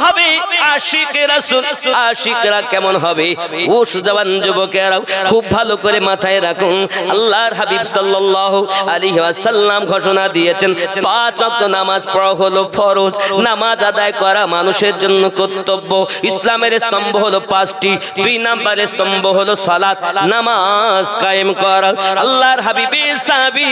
হবে আশিকে রাসূল, আশিকরা কেমন হবে? ও সুজওয়ান যুবকেরা খুব ভালো করে মাথায় রাখুন, আল্লাহর হাবিব সাল্লাল্লাহু আলাইহি ওয়াসাল্লাম ঘোষণা দিয়েছেন 5 ওয়াক্ত নামাজ পড়া হলো ফরজ, নামাজ আদায় করা মানুষের জন্য কর্তব্য। ইসলামের স্তম্ভ হলো 5টি, 2 নম্বরের স্তম্ভ হলো সালাত, নামাজ কায়েম করা। আল্লাহর হাবিবের সাহাবী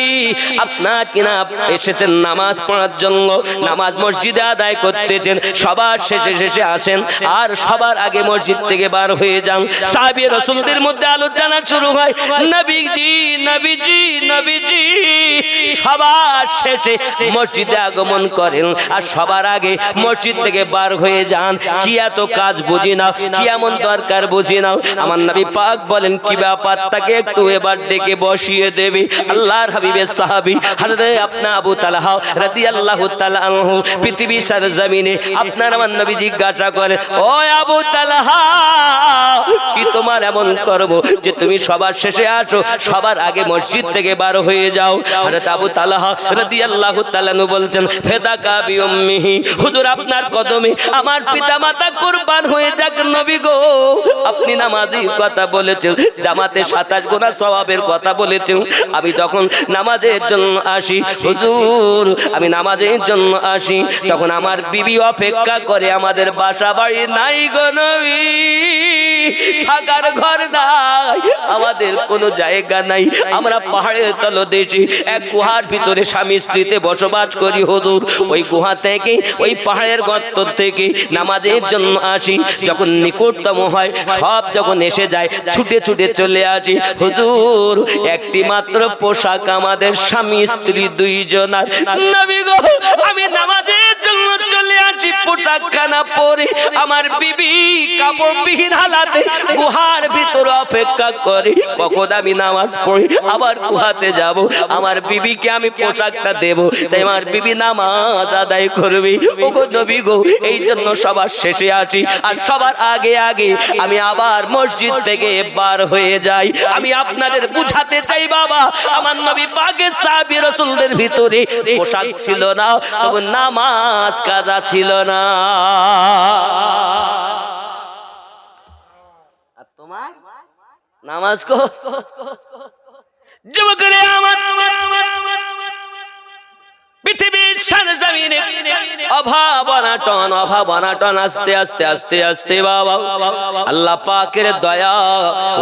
আপনার কিনা এসেছেন নামাজ পড়ার জন্য, নামাজ মসজিদে আদায় করতেছেন, সবার শেষে আসেন আর সবার আগে মসজিদ থেকে বার হয়ে যান। সাহাবী রাসূলদের মধ্যে আলোচনা শুরু হয়, নবীজি নবীজি নবীজি সবার শেষে মসজিদে আগমন করেন আর সবার আগে মসজিদ থেকে বার হয়ে যান। কি এত কাজ বুঝি না, কি এমন দরকার বুঝি না? আমার নবী পাক বলেন কি ব্যাপার, তাকে একটু এবার ডেকে বসিয়ে দেবে। আল্লাহর হাবিবের সাহাবী হযরত আপনা আবু তালহা রাদিয়াল্লাহু তাআলা আনহু পৃথিবীর সরজমিনে আপনার আমার নবী জিজ্ঞাসা করে, ও আবু তালহা কি তোমার এমন করব যে তুমি সবার শেষে আসো, সবার আগে মসজিদ থেকে বার হয়ে যাও? হযরত আবু তালহা রাদিয়াল্লাহু তাআলা আনহু বলছেন, ফেদাকা বিউম্মিহি, হুজুর আপনার কদমে আমার পিতামাতা কুরবান হয়ে যাক নবী গো। আপনি নামাজের কথা বলেছেন, জামাতে 27 গুনাহ সওয়াবের কথা বলেছেন। আমি যখন নামাজের জন্য আসি হুজুর, আমি নামাজের জন্য আসি, তখন আমার বিবি অপেক্ষা করে, আমাদের বাসা বাড়ি নাই গো নবী, থাকার ঘর নাই, আমাদের কোনো জায়গা নাই, আমরা পাহাড়ের তলদেশে এক গুহার ভিতরে স্বামী স্ত্রীতে বসবাস করি হুজুর। ওই গুহা থেকে, ওই পাহাড়ের গর্ত থেকে নামাজের জন্য আসি, যখন নিকটতম হয় সব যখন এসে যায় ছুটে ছুটে চলে আসি হুজুর। একটি মাত্র পোশাক আমাদের স্বামী স্ত্রী দুইজনার, নবী গো আমি নামাজের জন্য চলে আসি, পোশাকখানা পরে আমার বিবি কাপড়বিহীন হালাতে গুহার ভিতরে অপেক্ষা করে, কখন আমি নামাজ পড়ি আবার গুহাতে যাব, আমার বিবিকে আমি পোশাকটা দেব, তাই আমার বিবি নামাজ আদায় করবে। ওগো নবী গো, এই জন্য সবার শেষে আসি আর সবার আগে আগে আমি আবার মসজিদ থেকে বার হয়ে যাই। আমি আপনাদের বুঝাতে চাই বাবা, আমার নবী পাকের সাহাবী রাসূলদের ভিতরে পোশাক ছিল না, তবে নামাজ কাজা ছিল না। আর তোমার নামাজ কো যুবকরে আমার পৃথিবীর সরজমিনে অভাব অনাটন আস্তে আস্তে আস্তে আস্তে বাবা আল্লাহ পাকের দয়া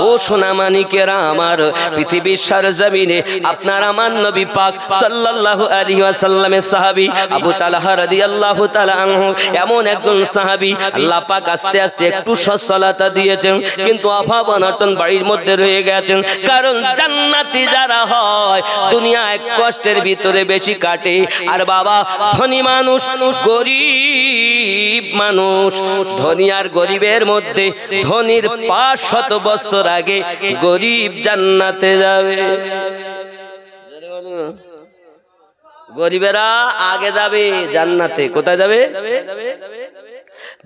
ও সোনামানিকেরা আমার পৃথিবীর সরজমিনে আপনার আমার নবী পাক সাল্লাল্লাহু আলাইহি ওয়াসাল্লামের সাহাবী আবু তালহা রাদিয়াল্লাহু তাআলা আনহু এমন একজন সাহাবী, আল্লাহ পাক আস্তে আস্তে একটু সচ্ছলতা দিয়েছেন, কিন্তু অভাব অনাটন বাড়ির মধ্যে রয়ে গেছেন। কারণ জান্নাতি যারা হয় দুনিয়ায় কষ্টের ভিতরে বেশি কাটে, আর বাবা ধনী মানুষ গরিব মানুষ, ধনী আর গরিবের মধ্যে ধনীর 500 বছর আগে গরিব জান্নাতে যাবে, গরিবেরা আগে যাবে জান্নাতে। কোথায় যাবে?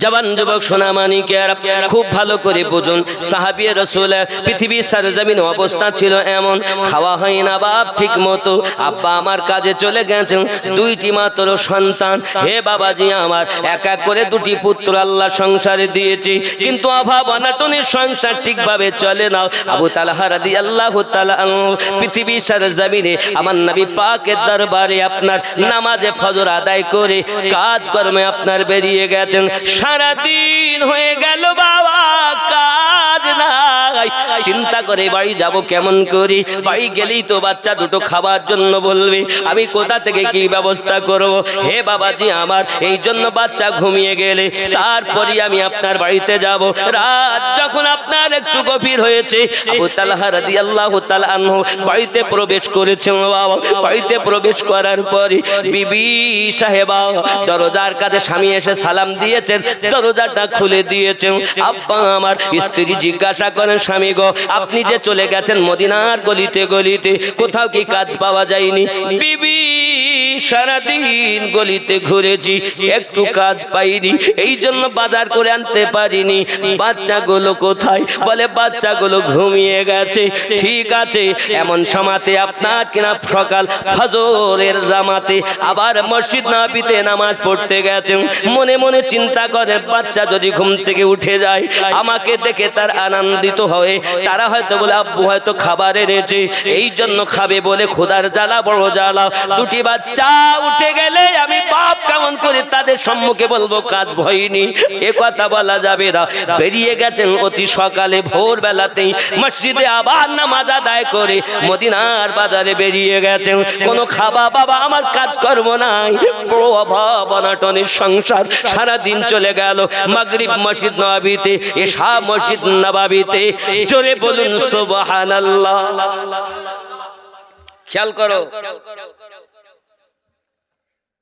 জবান যুবক সোনামানিকেরা খুব ভালো করে বুঝুন, সাহাবী রাসূল পৃথিবীর সরজমিনে অবস্থা ছিল এমন, খাওয়া হয় না বাপ ঠিক মতো, আব্বা আমার কাজে চলে গেছেন, 2টি মাত্র সন্তান, হে বাবাজি আমার এক এক করে 2টি পুত্র আল্লাহ সংসারে দিয়েছি, কিন্তু অভাব অনাটনের সংসার ঠিকভাবে চলে না। আবু তালহা রাদিয়াল্লাহু তাআলা আনহু পৃথিবীর সরজমিনে আমার নবী পাকের দরবারে আপনার নামাজে ফজর আদায় করে কাজকর্মে আপনার বেরিয়ে গেছেন। সারাদিন হয়ে গেল বাবা, কাজ নাই, চিন্তা করে বাড়ি যাব কেমন করি, বাড়ি গেলেই তো বাচ্চা দুটো খাবার জন্য বলবে, আমি কোথা থেকে কি ব্যবস্থা করব? হে বাবাজি আমার, এই জন্য বাচ্চা ঘুমিয়ে গেলে তারপরে আমি আপনার বাড়িতে যাব। রাত যখন আপনার একটু গভীর হয়েছে, আবু তালহা রাদিয়াল্লাহু তাআলা আনহু বাড়িতে প্রবেশ করেছেন। বাবা বাড়িতে প্রবেশ করার পরে বিবি সাহেবা দরজার কাছে স্বামী এসে সালাম দিয়েছেন, দরজাটা খুলে দিয়েছেন। আব্বা আমার স্ত্রী জিজ্ঞাসা করেন, স্বামী গো আপনি যে চলে গেছেন মদিনার গলিতে গলিতে, কোথাও কি কাজ পাওয়া যায়নি? বিবি সারাদিন গলিতে ঘুরেছি, একটু কাজ পাইনি, এই জন্য বাজার করে আনতে পারিনি। বাচ্চাগুলো কোথায়? বলে বাচ্চাগুলো ঘুমিয়ে গেছে। ঠিক আছে, এমন সময়তে আপনার কিনা সকাল ফজরের জামাতে আবার মসজিদ নববীতে নামাজ পড়তে গেছেন। মনে মনে চিন্তা করেন, বাচ্চা যদি ঘুম থেকে উঠে যায়, আমাকে দেখে তার আনন্দিত হয়, তারা হয়তো বলে আব্বু হয়তো খাবার এনেছে, এই জন্য খাবে বলে খোদার জ্বালা বড় জ্বালা। দুটি বাচ্চা উঠে গেলে আমি বাপ কেমন করে তাদের সম্মুখে বলবো কাজ হয়নি? এ কথা বলা যাবে না। বেরিয়ে গেছেন অতি সকালে ভোর বেলাতেই, মসজিদে আবার নামাজ আদায় করে মদিনার বাজারে বেরিয়ে গেছেন। কোনো খাবা বাবা আমার কাজকর্ম নাই, বড় অভাব অনাটনের সংসার। সারাদিন চলে গেল। মাগরিব মসজিদ নববীতে, এশা মসজিদ নববীতে। জোরে বলুন সুবহানাল্লাহ। খেয়াল করো,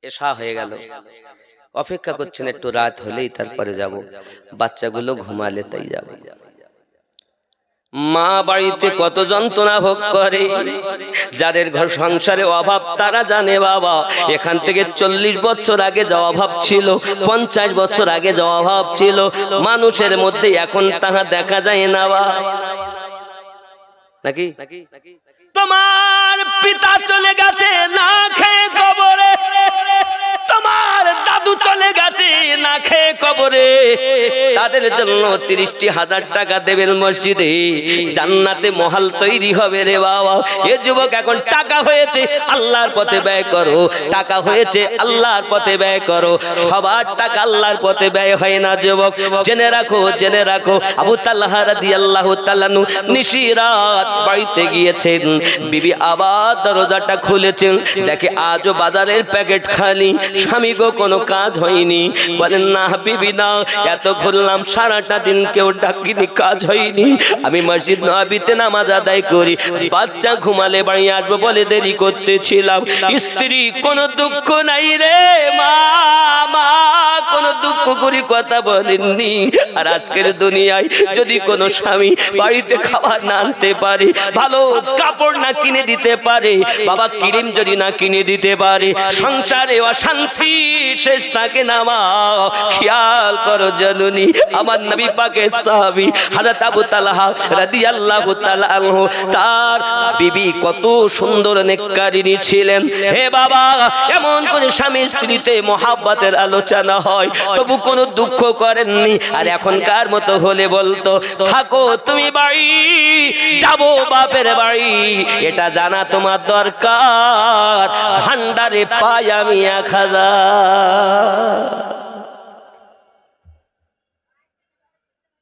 এশা হয়ে গেল, অপেক্ষা করছেন একটু রাত হলেই তারপরে যাব। বাচ্চাগুলো ঘুমালে তাই যাব। মা বাড়িতে কত যন্ত্রণা ভোগ করে, যাদের ঘর সংসারে অভাব তারা জানে বাবা। এখান থেকে 40 বছর আগে যা অভাব ছিল, 50 বছর আগে যা অভাব ছিল, মানুষের মধ্যে এখন তাহা দেখা যায় না বা নাকি? তোমার পিতা চলে গেছে না খেয়ে কবরে, তোমার দাদু চলে গেছে না খেয়ে কবরে, তাদের জন্য 30,000 টাকা দেবেন মসজিদে, জান্নাতে মহল তৈরি হবে রে বাবা। এ যুবক এখন টাকা হয়েছে আল্লাহর পথে ব্যয় করো, টাকা হয়েছে আল্লাহর পথে ব্যয় করো। সবার টাকা আল্লাহর পথে ব্যয় হয় না যুবক, জেনে রাখো, জেনে রাখো। আবু তালহা রাদিয়াল্লাহু তাআলা নিশিরাত বাড়িতে গিয়েছেন, বিবি আবার দরজাটা খুলেছেন, দেখে আজও বাজারের প্যাকেট খালি, স্বামী গো কোনো কাজ হয়নি। বলেন না বিবি না, এত ঘুরলাম সারাটা দিন কেউ ডাকিনি, কাজ হয়নি। আমি মসজিদ নববীতে নামাজ আদায় করি, বাচ্চা ঘুমালে বাড়ি আসবো বলে দেরি করতেছিলাম। স্ত্রী কোনো দুঃখ নাই রে মা, মা কোনো দুঃখ করি কথা বলেননি। আর আজকের দুনিয়ায় যদি কোনো স্বামী বাড়িতে খাবার না আনতে পারে, ভালো কাপড় না কিনে দিতে পারে, বাবা ক্রিম যদি না কিনে দিতে পারে, সংসারে অশান্তি শেষ থাকে না মা। খেয়াল করো জননী, আমার নবী পাকের সাহাবী হযরত আবু তালহা রাদিয়াল্লাহু তাআলা আনহু, তার বিবি কত সুন্দর নেককারিনী ছিলেন। হে বাবা, এমন করে স্বামী স্ত্রীতে মহাব্বতের আলোচনা হয়, তবু কোনো দুঃখ করেননি। আর এখনকার মতো হলে বলতো থাকো তুমি বাড়ি, যাবো বাপের বাড়ি, এটা জানা তোমার দরকার। ভান্ডারে পাই আমি 1000,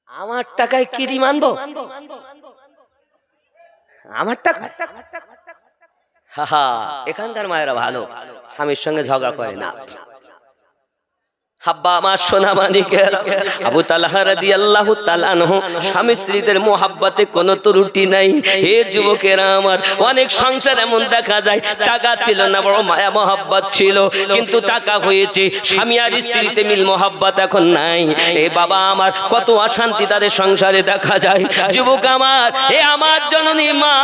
আমার টাকায় কিরি মানবো? আমার টাকা? হা, এখানকার মায়েরা ভালো, স্বামীর সঙ্গে ঝগড়া করে না। হাব্বা আমার সোনা মানিকেরা, আবু তালহা রাদিয়াল্লাহু তাআলা আনহু, স্বামী স্ত্রীদের মোহাব্বতে কোনো ত্রুটি নাই। হে যুবকেরা আমার, অনেক সংসার এমন দেখা যায় টাকা ছিল না, বড় মায়া মোহাব্বত ছিল, কিন্তু টাকা হয়েছে, স্বামী আর স্ত্রীতে মিল মোহাব্বত এখন নাই। এ বাবা আমার, কত অশান্তি তাদের সংসারে দেখা যায়। যুবক আমার, হে আমার জননী মা,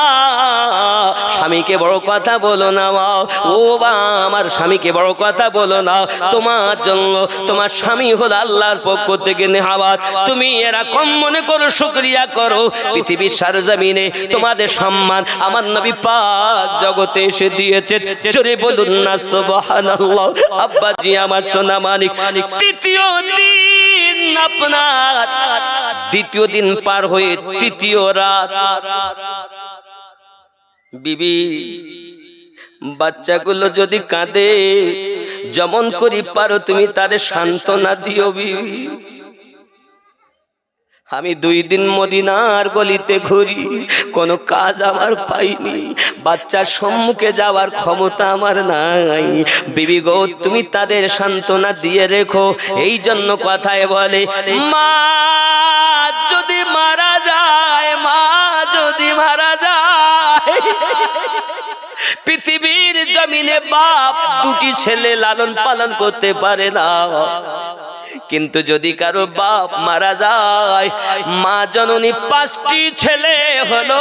স্বামীকে বড় কথা বলো না মা, ও বা আমার স্বামীকে বড় কথা বলো না। তোমার জন্য তোমার স্বামী হলো আল্লাহর পক্ষ থেকে নেহাবাত। তুমি এরকম মনে করো, শুকরিয়া করো, পৃথিবীর সরজমিনে তোমাদের সম্মান আমার নবী পাক জগতে এসে দিয়েছে। জোরে বলুন না সুবহানাল্লাহ। আব্বাজি আমার সোনা মানিক, তৃতীয় দিন আপনার, দ্বিতীয় দিন পার হয়ে তৃতীয় রাত, বিবি বাচ্চাগুলো যদি কাঁদে, যেমন করি পারো তুমি তাদের সান্ত্বনা দিও বিবি। আমি 2 দিন মদিনার গলিতে ঘুরি, কোনো কাজ আমার পাইনি, বাচ্চার সম্মুখে যাওয়ার ক্ষমতা আমার নাই। বিবি গো, তুমি তাদের সান্ত্বনা দিয়ে রেখো। এই জন্য কথায় বলে, মা যদি মারা যায়, মা যদি মারা যায়, পৃথিবীর জমিনে বাপ 2টি ছেলে লালন পালন করতে পারে না। কিন্তু যদি কারো বাপ মারা যায়, মা জননী 5টি ছেলে হলো,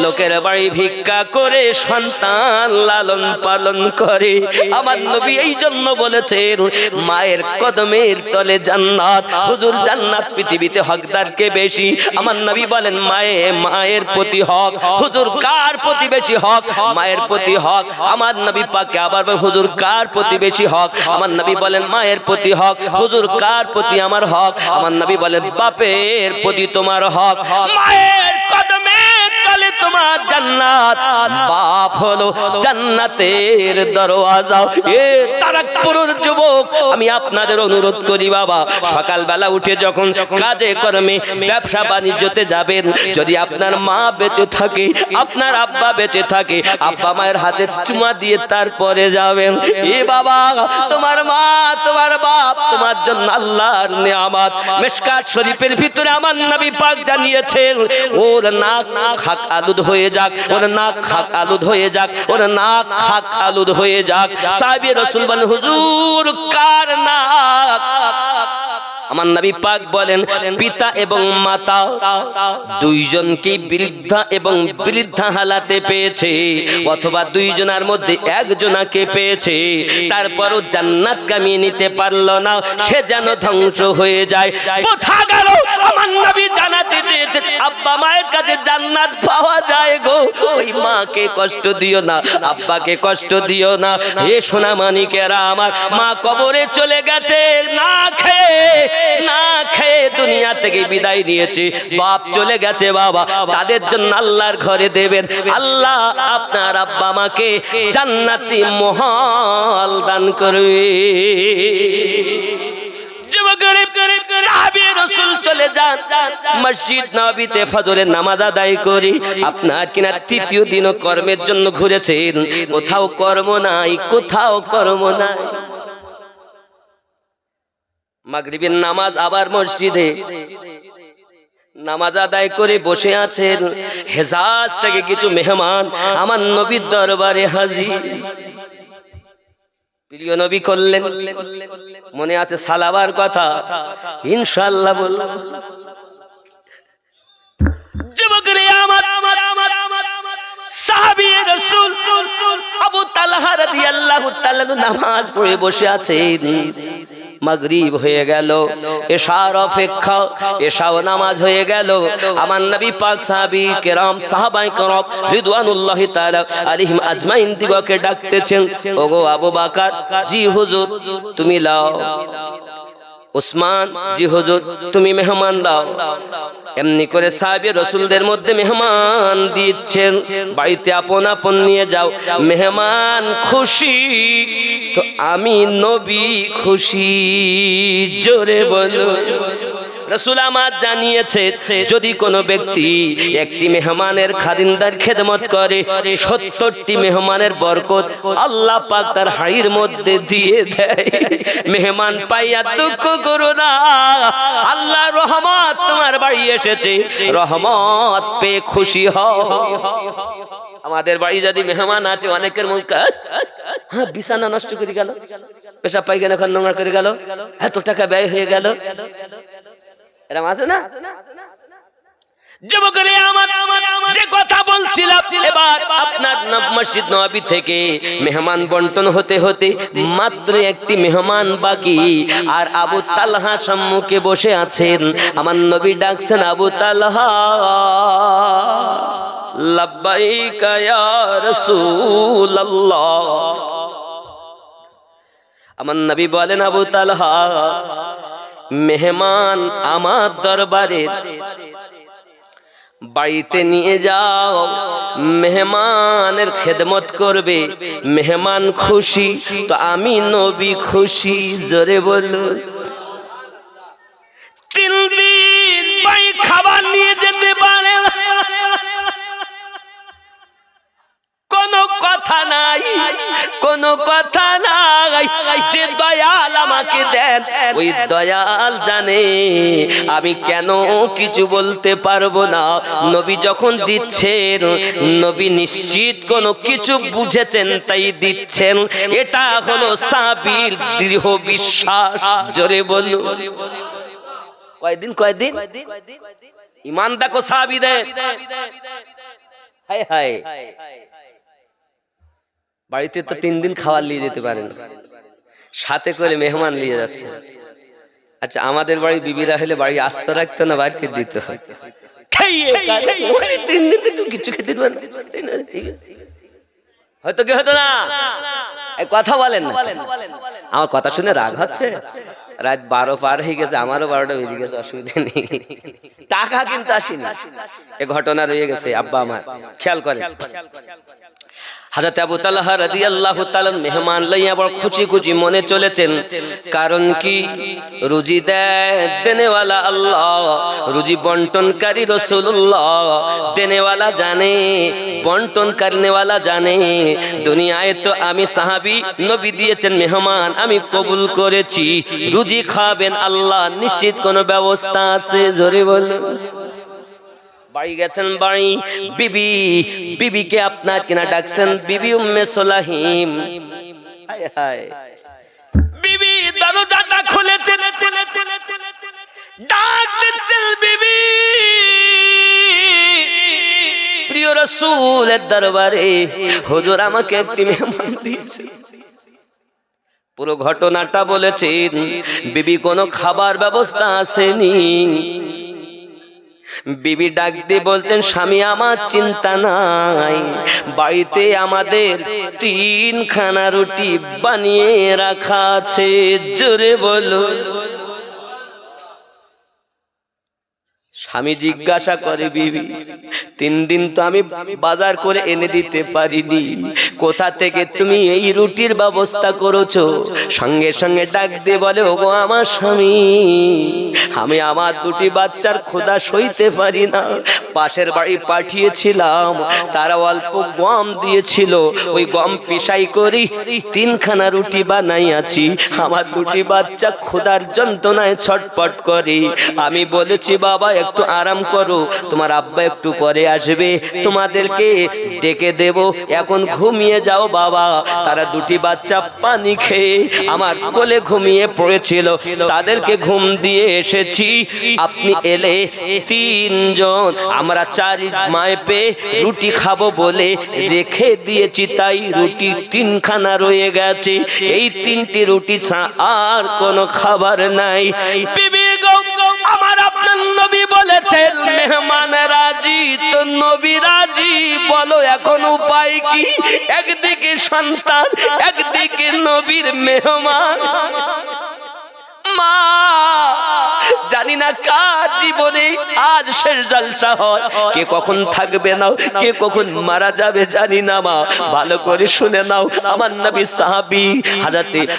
লোকের বাড়ি ভিক্ষা করে সন্তান লালন পালন করে। আমার নবী এই জন্য বলেছেন মায়ের কদমের তলে জান্নাত। হুজুর জান্নাত পৃথিবীতে হকদার কে বেশি? আমার নবী বলেন মায়ের প্রতি হক। হুজুর কার প্রতি বেশি হক? মায়ের প্রতি হক। আমার নবী পাকে আবার হুজুর কার প্রতি বেশি হক? আমার নবী বলেন মায়ের প্রতি হক। হুজুর কার প্রতি আমার হক? আমার নবী বলেন বাপের প্রতি তোমার হক। মায়ের কদমের তলে তোমার জান্নাত, বাপ হলো জান্নাতের দরওয়াজা। এ তারাকপুরের যুবক, আমি আপনাদের অনুরোধ করি বাবা, সকালবেলা উঠে যখন কাজে কর্মে ব্যবসা বাণিজ্যতে যাবেন, যদি আপনার মা বেঁচে থাকে, আপনার আব্বা বেঁচে থাকে, আব্বা মায়ের হাতে চুমা দিয়ে তারপরে যাবেন। এ বাবা, তোমার মা তোমার বাপ তোমার জন্য আল্লাহর নিয়ামত। মিশকাত শরীফের ভিতরে আমার নবী পাক জানিয়েছেন ওর নাক খাক আলুদ হয়ে যাক, ওর নাক খাক আলুদ হয়ে যাক, ওর নাক খাক আলুদ হয়ে যাক। সাহাবী রাসূল বলেন হুজুর কার নাক? আমার নবী পাক বলেন পিতা এবং মাতা দুইজনকে বৃদ্ধা এবং বৃদ্ধা হালাতে পেয়েছে, অথবা দুইজনের মধ্যে একজনকে পেয়েছে, তারপরও জান্নাত কামিয়ে নিতে পারলো না, সে যেন ধ্বংস হয়ে যায়। বোঝা গেল আমার নবী জানাতে চেয়েছে আব্বা মায়ের কাছে জান্নাত পাওয়া যায় গো। ওই মাকে কষ্ট দিও না, আব্বাকে কষ্ট দিও না। হে সোনা মানিকেরা আমার, মা কবরে চলে গেছে না খেয়ে দুনিয়া থেকে বিদায় নিয়েছে, বাপ চলে গেছে বাবা, তাদের জন্য আল্লাহর ঘরে দেবেন। আল্লাহ আপনার আব্বা মাকে জান্নাতি মহল দান করবে। চলে যান মসজিদ নববীতে ফজরের নামাজ আদায় করি। আপনার কিনা তৃতীয় দিনও কর্মের জন্য ঘুরেছেন, কোথাও কর্ম নাই, কোথাও কর্ম নাই। মাগরিবের নামাজ আবার মসজিদে নামাজ আদায় করে বসে আছেন, হেজাজ থেকে কিছু মেহমান আমার নবীর দরবারে হাজির। প্রিয় নবী করলেন, মনে আছে সালাবার কথা? ইনশাআল্লাহ বললাম। যুবকরে আমার সাহাবী রাসূল আবু তালহা রাদিয়াল্লাহু তাআলা নামাজ পড়ে বসে আছেন। মাগরিব হয়ে গেল, এশার অপেক্ষা, এশাও নামাজ হয়ে গেল। আমার নবী পাক সাহাবী কেরাম সাহাবায়ে কেরাম রিদওয়ানুল্লাহি তাআলা আলাইহিম আজমাইন দিগকে ডাকতেছেন, ওগো আবু বকর, জি হুজুর তুমি লাও। উসমান, জি হুজুর তুমি মেহমান দাও। এমনি করে সাহাবী রাসূলদের মধ্যে মেহমান দিচ্ছেন, বাড়িতে আপন আপন নিয়ে যাও। মেহমান খুশি তো আমি নবী খুশি, জোরে বলো। রাসূল আমার জানিয়েছে যদি কোনো ব্যক্তি একটি মেহমানের খাদিমদার খেদমত করে, 70টি মেহমানের বরকত আল্লাহ পাক তার হাড়ির মধ্যে দিয়ে দেয়। মেহমান পাইয়া দুঃখ করো না, আল্লাহ রহমত তোমার বাড়ি এসেছে, রহমত পেয়ে খুশি হও। আমাদের বাড়ি যদি মেহমান আছে, অনেকের মুখ হ্যাঁ বিছানা নষ্ট করে গেল, পেশাব পায়খানা নোংরা করে গেল, এত টাকা ব্যয় হয়ে গেল, এরকম আছে না? যুবকরে আমার যে কথা বলছিলাম, এবার আপনার মসজিদ নববী থেকে মেহমান বন্টন হতে হতে মাত্র একটি মেহমান বাকি, আর আবু তালহা সম্মুখে বসে আছেন। আমার নবী ডাকছেন, আবু তালহা, লাব্বাইকা ইয়া রাসূলুল্লাহ। আমার নবী বলেন, আবু তালহা মেহমান আমার দরবারে বাড়িতে নিয়ে যাও, মেহমানের খেদমত করবে, মেহমান খুশি তো আমি নবী খুশি, জোরে বলুন। 3 দিন ভাই খাবার নিয়ে যেতে পারে, কোনো কথা নাই, কোনো কথা নাই, যে দয়াল আমাকে দেয় দেন, ওই দয়াল জানে আমি কেন কিছু বলতে পারবো না। নবী যখন দিচ্ছেন, নবী নিশ্চিত কোনো কিছু বুঝেছেন তাই দিচ্ছেন। এটা হলো সাহাবীর দৃঢ় বিশ্বাস। জোরে বলো কয়দিন কয়দিন ইমান দেখো সাহাবীদের। হায় হায়, বাড়িতে তো 3 দিন খাবার নিয়ে যেতে পারেন, সাথে করে মেহমান নিয়ে যাচ্ছে। আচ্ছা, আমাদের বাড়ি বিবিরা হলে বাড়ি আস্ত রাখতো না, বাইরকে দিতে হয়। কিছু খেতে হয়তো কি হতো না? কথা বলেন না, আমার কথা শুনে রাগ হচ্ছে? রাত 12 পার হয়ে গেছে, আমারও 12টা বেজে গেছে, অসুবিধা নেই। টাকা কিন্তু আসেনি, এ ঘটনা রয়ে গেছে। আব্বা আমার খেয়াল করেন, হযরত আবু তালহা রাদিয়াল্লাহু তাআলা মেহমান লইয়া বড় খুশি খুশি মনে চলেছেন। কারণ কি? রুজি দেনেওয়ালা আল্লাহ, রুজি বন্টনকারী রাসূলুল্লাহ। দেনেওয়ালা জানে, বন্টন করনেওয়ালা জানে। দুনিয়ায় তো আমি সাহাবী, নবী দিয়েছেন মেহমান, আমি কবুল করেছি। রুজি খাবেন আল্লাহ, নিশ্চিত কোনো ব্যবস্থা আছে। জোরে বলুন। বাড়ি গেছেন, বাড়ি বিবি, বিবিকে আপনার কিনা ডাকছেন, বিবি উম্মে সুলাইম। হায় হায়, বিবি দরজাটা খুলেছেন, ডাক দিচ্ছেন, বিবি প্রিয় রাসূলের দরবারে হুজুর আমাকে একটি মেহমান দিয়েছে। পুরো ঘটনাটা বলেছেন। বিবি কোনো খাবার ব্যবস্থা আসেনি। বিবি ডাক দিয়ে বলছেন, স্বামী আমার চিন্তা নাই, বাড়িতে আমাদের 3খানা রুটি বানিয়ে রাখা আছে। জোরে বলো। স্বামী জিজ্ঞাসা করে, বিবি 3 দিন তো আমি বাজার করে এনে দিতে পারিনি, কোথা থেকে তুমি এই রুটির ব্যবস্থা করেছো? সঙ্গে সঙ্গে ডাক দিয়ে বলে, ওগো আমার স্বামী, আমি আমার 2টি বাচ্চার ক্ষুধা সইতে পারি না, পাশের বাড়ি পাঠিয়েছিলাম, তারা অল্প গম দিয়েছিল, ওই গম পিসাই করি 3খানা রুটি বানাইয়াছি। আমার 2টি বাচ্চা ক্ষুধার যন্ত্রণায় ছটফট করে। আমি বলেছি, বাবা একটু আরাম করো, তোমার আব্বা একটু পরে আসবে, তোমাদেরকে ডেকে দেব, এখন ঘুমিয়ে যাও বাবা। তারা 2টি বাচ্চা পানি খেয়ে আমার কোলে ঘুমিয়ে পড়েছিল, তাদেরকে ঘুম দিয়ে এসেছি। আপনি এলে 3 জন, আমরা 4 মায়ে পেয়ে রুটি খাবো বলে রেখে দিয়েছি, তাই রুটি 3খানা রয়ে গেছে। এই 3টি রুটি ছাড়া আর কোনো খাবার নাই। বিবি গো, আমার আপনার নবী বলেছেন মেহমান রাজি, তো নবী রাজি, বলো এখন উপায় কি? একদিকে সন্তান, একদিকে নবীর মেহমান। মা, জানি না কার জীবনে আজ শেষ জলসা হয়, কে কখন থাকবে না, কে কখন মারা যাবে জানি না। মা, ভালো করে শুনে নাও, আমার নবী সাহাবী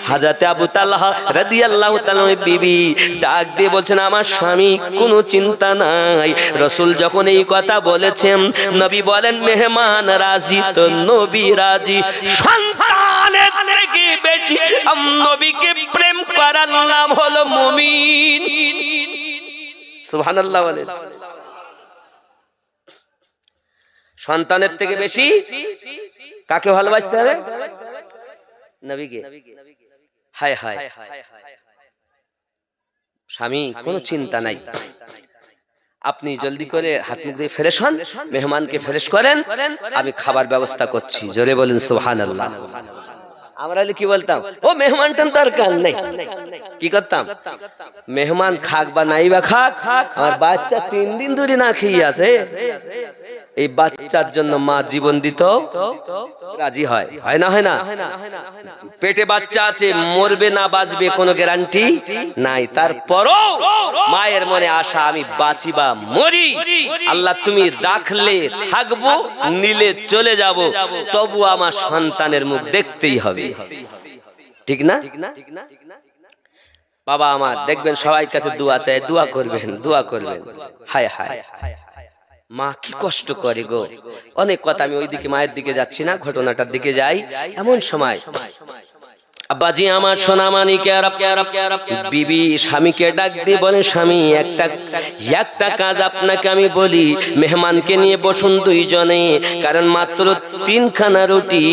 হযরতে আবু তালহা রাদিয়াল্লাহু তাআলা বিবি ডাক দিয়ে বলছেন, আমার স্বামী কোনো চিন্তা নাই। রাসূল যখন এই কথা বলেছেন, নবী বলেন মেহমান রাজি, তো নবী রাজি। সন্তানের থেকে বেশি নবীকে প্রেম করার নাম হলো মুমিন। সুবহানাল্লাহ বলেন। সন্তানের থেকে বেশি কাকে ভালোবাসতে হবে? নবীকে। হায় হায়, স্বামী কোনো চিন্তা নাই, আপনি জলদি করে হাত মুখ দিয়ে ফ্রেশ হন, মেহমানকে ফ্রেশ করেন, আমি খাবার ব্যবস্থা করছি। জোরে বলেন সুবহানাল্লাহ। আমরা কি বলতাম, ও মেহমানটার দরকার নেই, কি করতাম? মেহমান খাক বা নাই বা খাক, আমার বাচ্চা 3 দিন ধরে না খেয়ে আছে, এই বাচ্চার জন্য মা জীবন দিত রাজি হয়, হয় না? হয় না? পেটে বাচ্চা আছে, মরবে না বাঁচবে কোনো গ্যারান্টি নাই, তারপরও মায়ের মনে আশা, আমি বাঁচি বা মরি, আল্লাহ তুমি রাখলে থাকবো, নিলে চলে যাব, তবু আমার সন্তানের মুখ দেখতেই হবে। ঠিক না? বাবা আমার দেখবেন সবাই কাছে দোয়া চায়, দোয়া করবেন, দোয়া করবেন। হায় হায়, মা কি কষ্ট করে গো। অনেক কথা, আমি ওইদিকে মায়ের দিকে যাচ্ছি না, ঘটনাটার দিকে যাই। এমন সময় আব্বাজি আমার সোনা মানিকেরা, বিবি স্বামীকে ডাক দিয়ে বলে, স্বামী একটা কাজ আপনাকে আমি বলি, মেহমানকে নিয়ে বসুন দুইজনে, কারণ মাত্র 3খানা রুটি,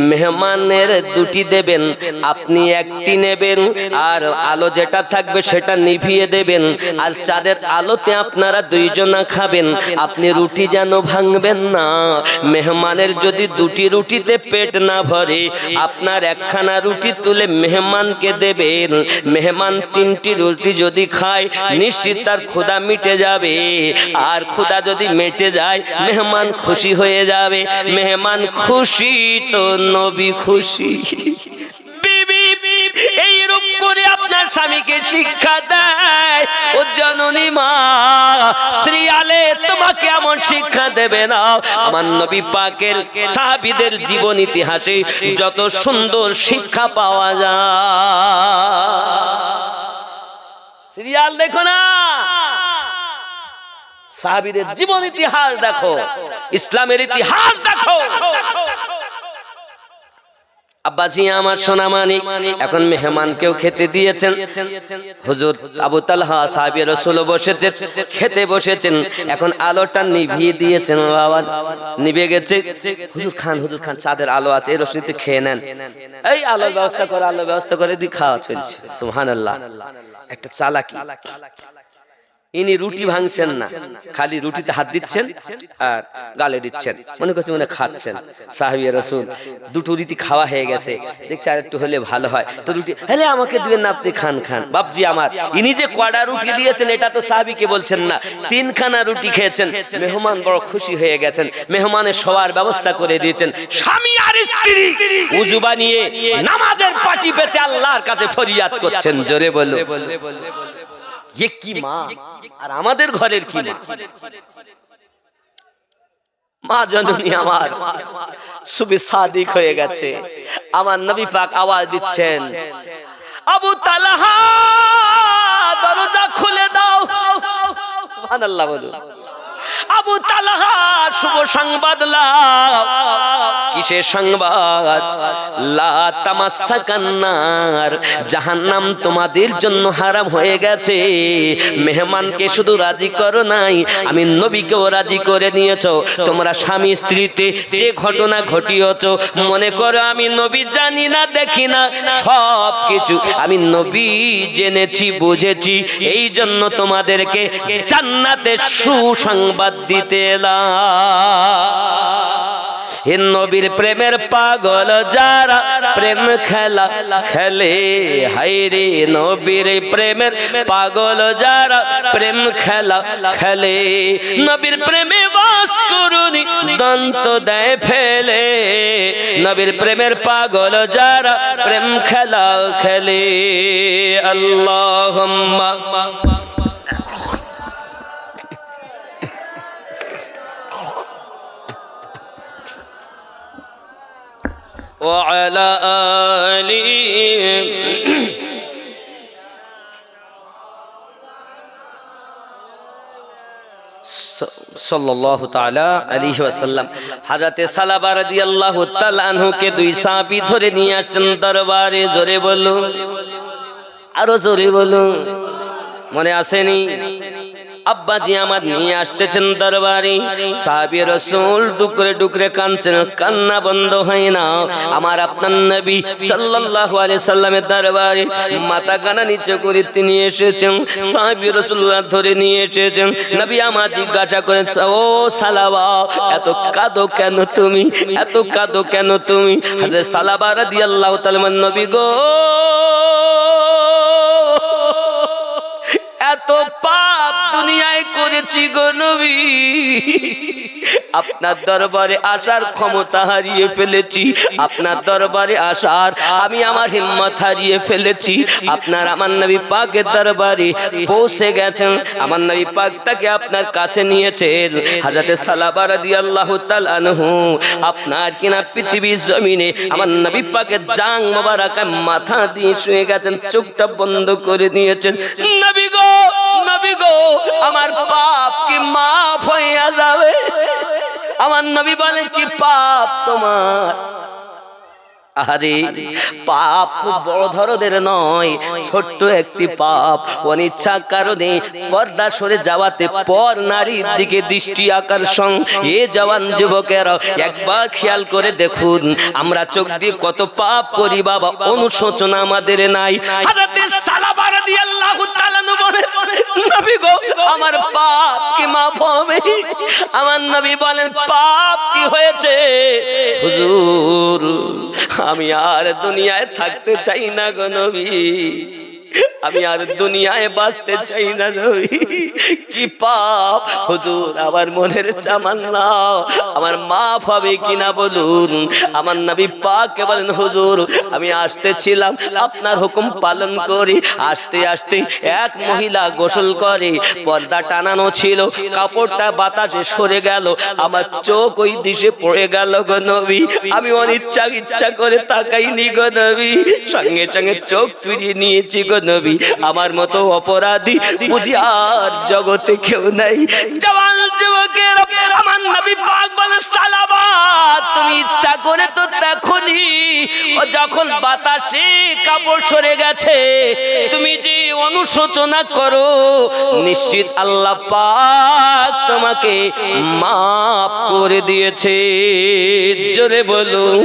মেহমানের 2টি দেবেন, আপনি 1টি নেবেন, আর আলো যেটা থাকবে সেটা নিভিয়ে দেবেন, আর চাঁদের আলোতে আপনারা দুইজনা খাবেন, আপনি রুটি যেন ভাঙবেন না। মেহমানের যদি 2টি রুটিতে পেট না ভরে, আপনার 1খানা রুটি তুলে মেহমানকে দেবেন। মেহমান 3টি রুটি যদি খায়, নিশ্চিত তার ক্ষুধা মিটে যাবে, আর ক্ষুধা যদি মিটে যায় মেহমান খুশি হয়ে যাবে। মেহমান খুশি তো নবী খুশি। এইরূপ করে আপনার স্বামীকে শিক্ষা দেয়। ও জননী মা, সিরিয়ালে তোমাকে এমন শিক্ষা দেবে না। আমার নবী পাকের সাহাবীদের জীবন ইতিহাসে যত সুন্দর শিক্ষা পাওয়া যায়। সিরিয়াল দেখো না, সাহাবীদের জীবন ইতিহাস দেখো, ইসলামের ইতিহাস দেখো। আব্বাজি আমার সোনা মানিক, এখন মেহমানকেও খেতে দিয়েছেন। হুজুর আবু তালহা সাহাবী রাসূল বসেছেন, খেতে বসেছেন, এখন আলোটা নিভিয়ে দিয়েছেন। বাবা নিভে গেছে, হুজুর খান, চাঁদের আলো আছে, এই রোশনিতে খেয়ে নেন। এই আলোর ব্যবস্থা করে দি খাওয়া চলছে। সুবহানাল্লাহ, একটা চালাকি। ইনি রুটি ভাঙছেন না, খালি রুটিতে হাত দিচ্ছেন আর গালে দিচ্ছেন, মনে করছে মনে খাচ্ছেন। সাহাবী রাসূল 2টো রুটি খাওয়া হয়ে গেছে, দেখছে আর একটু হলে ভালো হয়, তো রুটি হেলে আমাকে দিবেন না, আপনি খান। বাপজি আমার, ইনি যে কড়া রুটি দিয়েছেন এটা তো সাহাবীকে বলছেন না, 3খানা রুটি খেয়েছেন। মেহমান বড় খুশি হয়ে গেছেন, মেহমানের শোয়ার ব্যবস্থা করে দিয়েছেন। স্বামী আর স্ত্রী উযু বানিয়ে নামাজের পাটি পেতে আল্লাহর কাছে ফরিয়াদ করছেন। জোরে বলো, ये की মা আর আমাদের ঘরের কি মা জননী আমার সুবহ সাদিক হয়ে গেছে। আমার নবী পাক আওয়াজ দিচ্ছেন, আবু তালহা দরজা খুলে দাও। সুবহানাল্লাহ বলো। আবু তালহা শুভ সংবাদ লাও। কিসের সংবাদ? লা তামাসাকান্নার, জাহান্নাম তোমাদের জন্য হারাম হয়ে গেছে। মেহমানকে শুধু রাজি করো নাই, আমি নবীকেও রাজি করে নিয়েছো। তোমরা স্বামী স্ত্রীতে যে ঘটনা ঘটিয়েছো, মনে করো আমি নবী জানি না দেখি না, সব কিছু আমি নবী জেনেছি বুঝেছি, এই জন্য তোমাদেরকে জান্নাতের সুসংবাদ দিতে এলাম। নবীর প্রেমের পাগল যারা প্রেম খেলা খেলে, হায়রে নবীর প্রেমের পাগল যারা প্রেম খেলা খেলে, নবীর প্রেমে বাস করুনি দন্ত দেয় ফেলে। নবীর প্রেমের পাগল যারা প্রেম খেলা খেলে। আল্লাহুম্মা وعلى آله সাল্লাল্লাহু তাআলা আলাইহি ওয়াসাল্লাম। হযরতে সালাবা রাদিয়াল্লাহু তাআলা আনহুকে 2 সাহাবী ধরে নিয়ে আসেন দরবারে। জোরে বলো, আরো জোরে বলো, মনে আসেনি? আব্বাজি আমার নিয়ে আসতেছেন দরবারে। সাহাবী রাসূল ডুকরে ডুকরে কাঁদছেন, কান্না বন্ধ হয় না। আমার আপনার নবী সাল্লাল্লাহু আলাইহি সাল্লামের দরবারে মাথা কানা নিচে করে তিনি এসেছেন। সাহাবী রাসূলুল্লাহ ধরে নিয়ে এসেছেন। নবী আমার জিজ্ঞাসা করেন, ও সালাবা, এত কাঁদো কেন তুমি, এত কাঁদো কেন তুমি? হযরত সালাবা রাদিয়াল্লাহু তাআলা, নবী গো, এত পাপ দুনিয়ায় করেছি গো নবী, আপনার দরবারে আসার ক্ষমতা হারিয়ে ফেলেছি। আপনার দরবারে আসার আমি আমার হিম্মত হারিয়ে ফেলেছি। আপনার আমার নবী পাকের দরবারে পৌঁছে গেছেন, আমার নবী পাক তাকে আপনার কাছে নিয়েছেন। হযরতে সালাবা রাদিয়াল্লাহু তাআলা আনহু আপনার কিনা পৃথিবীর জমিনে আমার নবী পাকের জাং মোবারকে মাথা দিয়ে শুয়ে গেছেন, চোখটা বন্ধ করে নিয়েছেন। নবী গো, নবী গো, আমার পাপ কি মাফ হইয়া যাবে? আমার নবী বলে, কি পাপ তোমার? আরে পাপ খুব বড় ধরনের নয়, ছোট্ট একটি পাপ। অনিচ্ছা কারণে পর্দা সরে যাওয়াতে পর নারীর দিকে দৃষ্টি আকর্ষণ। এ জওয়ান যুবকেরা একবার খেয়াল করে দেখুন, আমরা চোখ দিয়ে কত পাপ করি বাবা, অনুশোচনা আমাদের নাই। হযরত সালাবা রাদিয়াল্লাহু তাআলা বলেন, নবী গো আমার পাপ কি মাফ হবে? আমার নবী বলেন, পাপ কি হয়েছে? হুজুর আমি আর দুনিয়ায় থাকতে চাই না গো নবী, আমি আর দুনিয়ায় বাঁচতে চাই না নবী। কি পাপ হুজুর? আমার মনের তামান্না, আমার মাফ হবে কিনা বলুন। আমার নবী পাক বলেন, হুজুর আমি আসতেছিলাম আপনার হুকুম পালন করি, আসতে আসতে এক মহিলা গোসল করে, পর্দা টানানো ছিল, কাপড়টা বাতাসে সরে গেল, আমার চোখ ওই দিশে পড়ে গেল গো নবী। আমি ইচ্ছা করে তাকাইনি গো নবী, সঙ্গে সঙ্গে চোখ ফিরিয়ে নিয়েছি গো নবী। আমার মতো অপরাধী বুঝি আর জগতে কেউ নাই। জওয়ান যুবকের আমার নবী পাক বলে, সালাবা তুমি ইচ্ছা করে তো দেখোনি, ও যখন বাতাসে কাপড় সরে গেছে তুমি যে অনুশোচনা করো, নিশ্চিত আল্লাহ পাক তোমাকে মাফ করে দিয়েছে। জোরে বলুন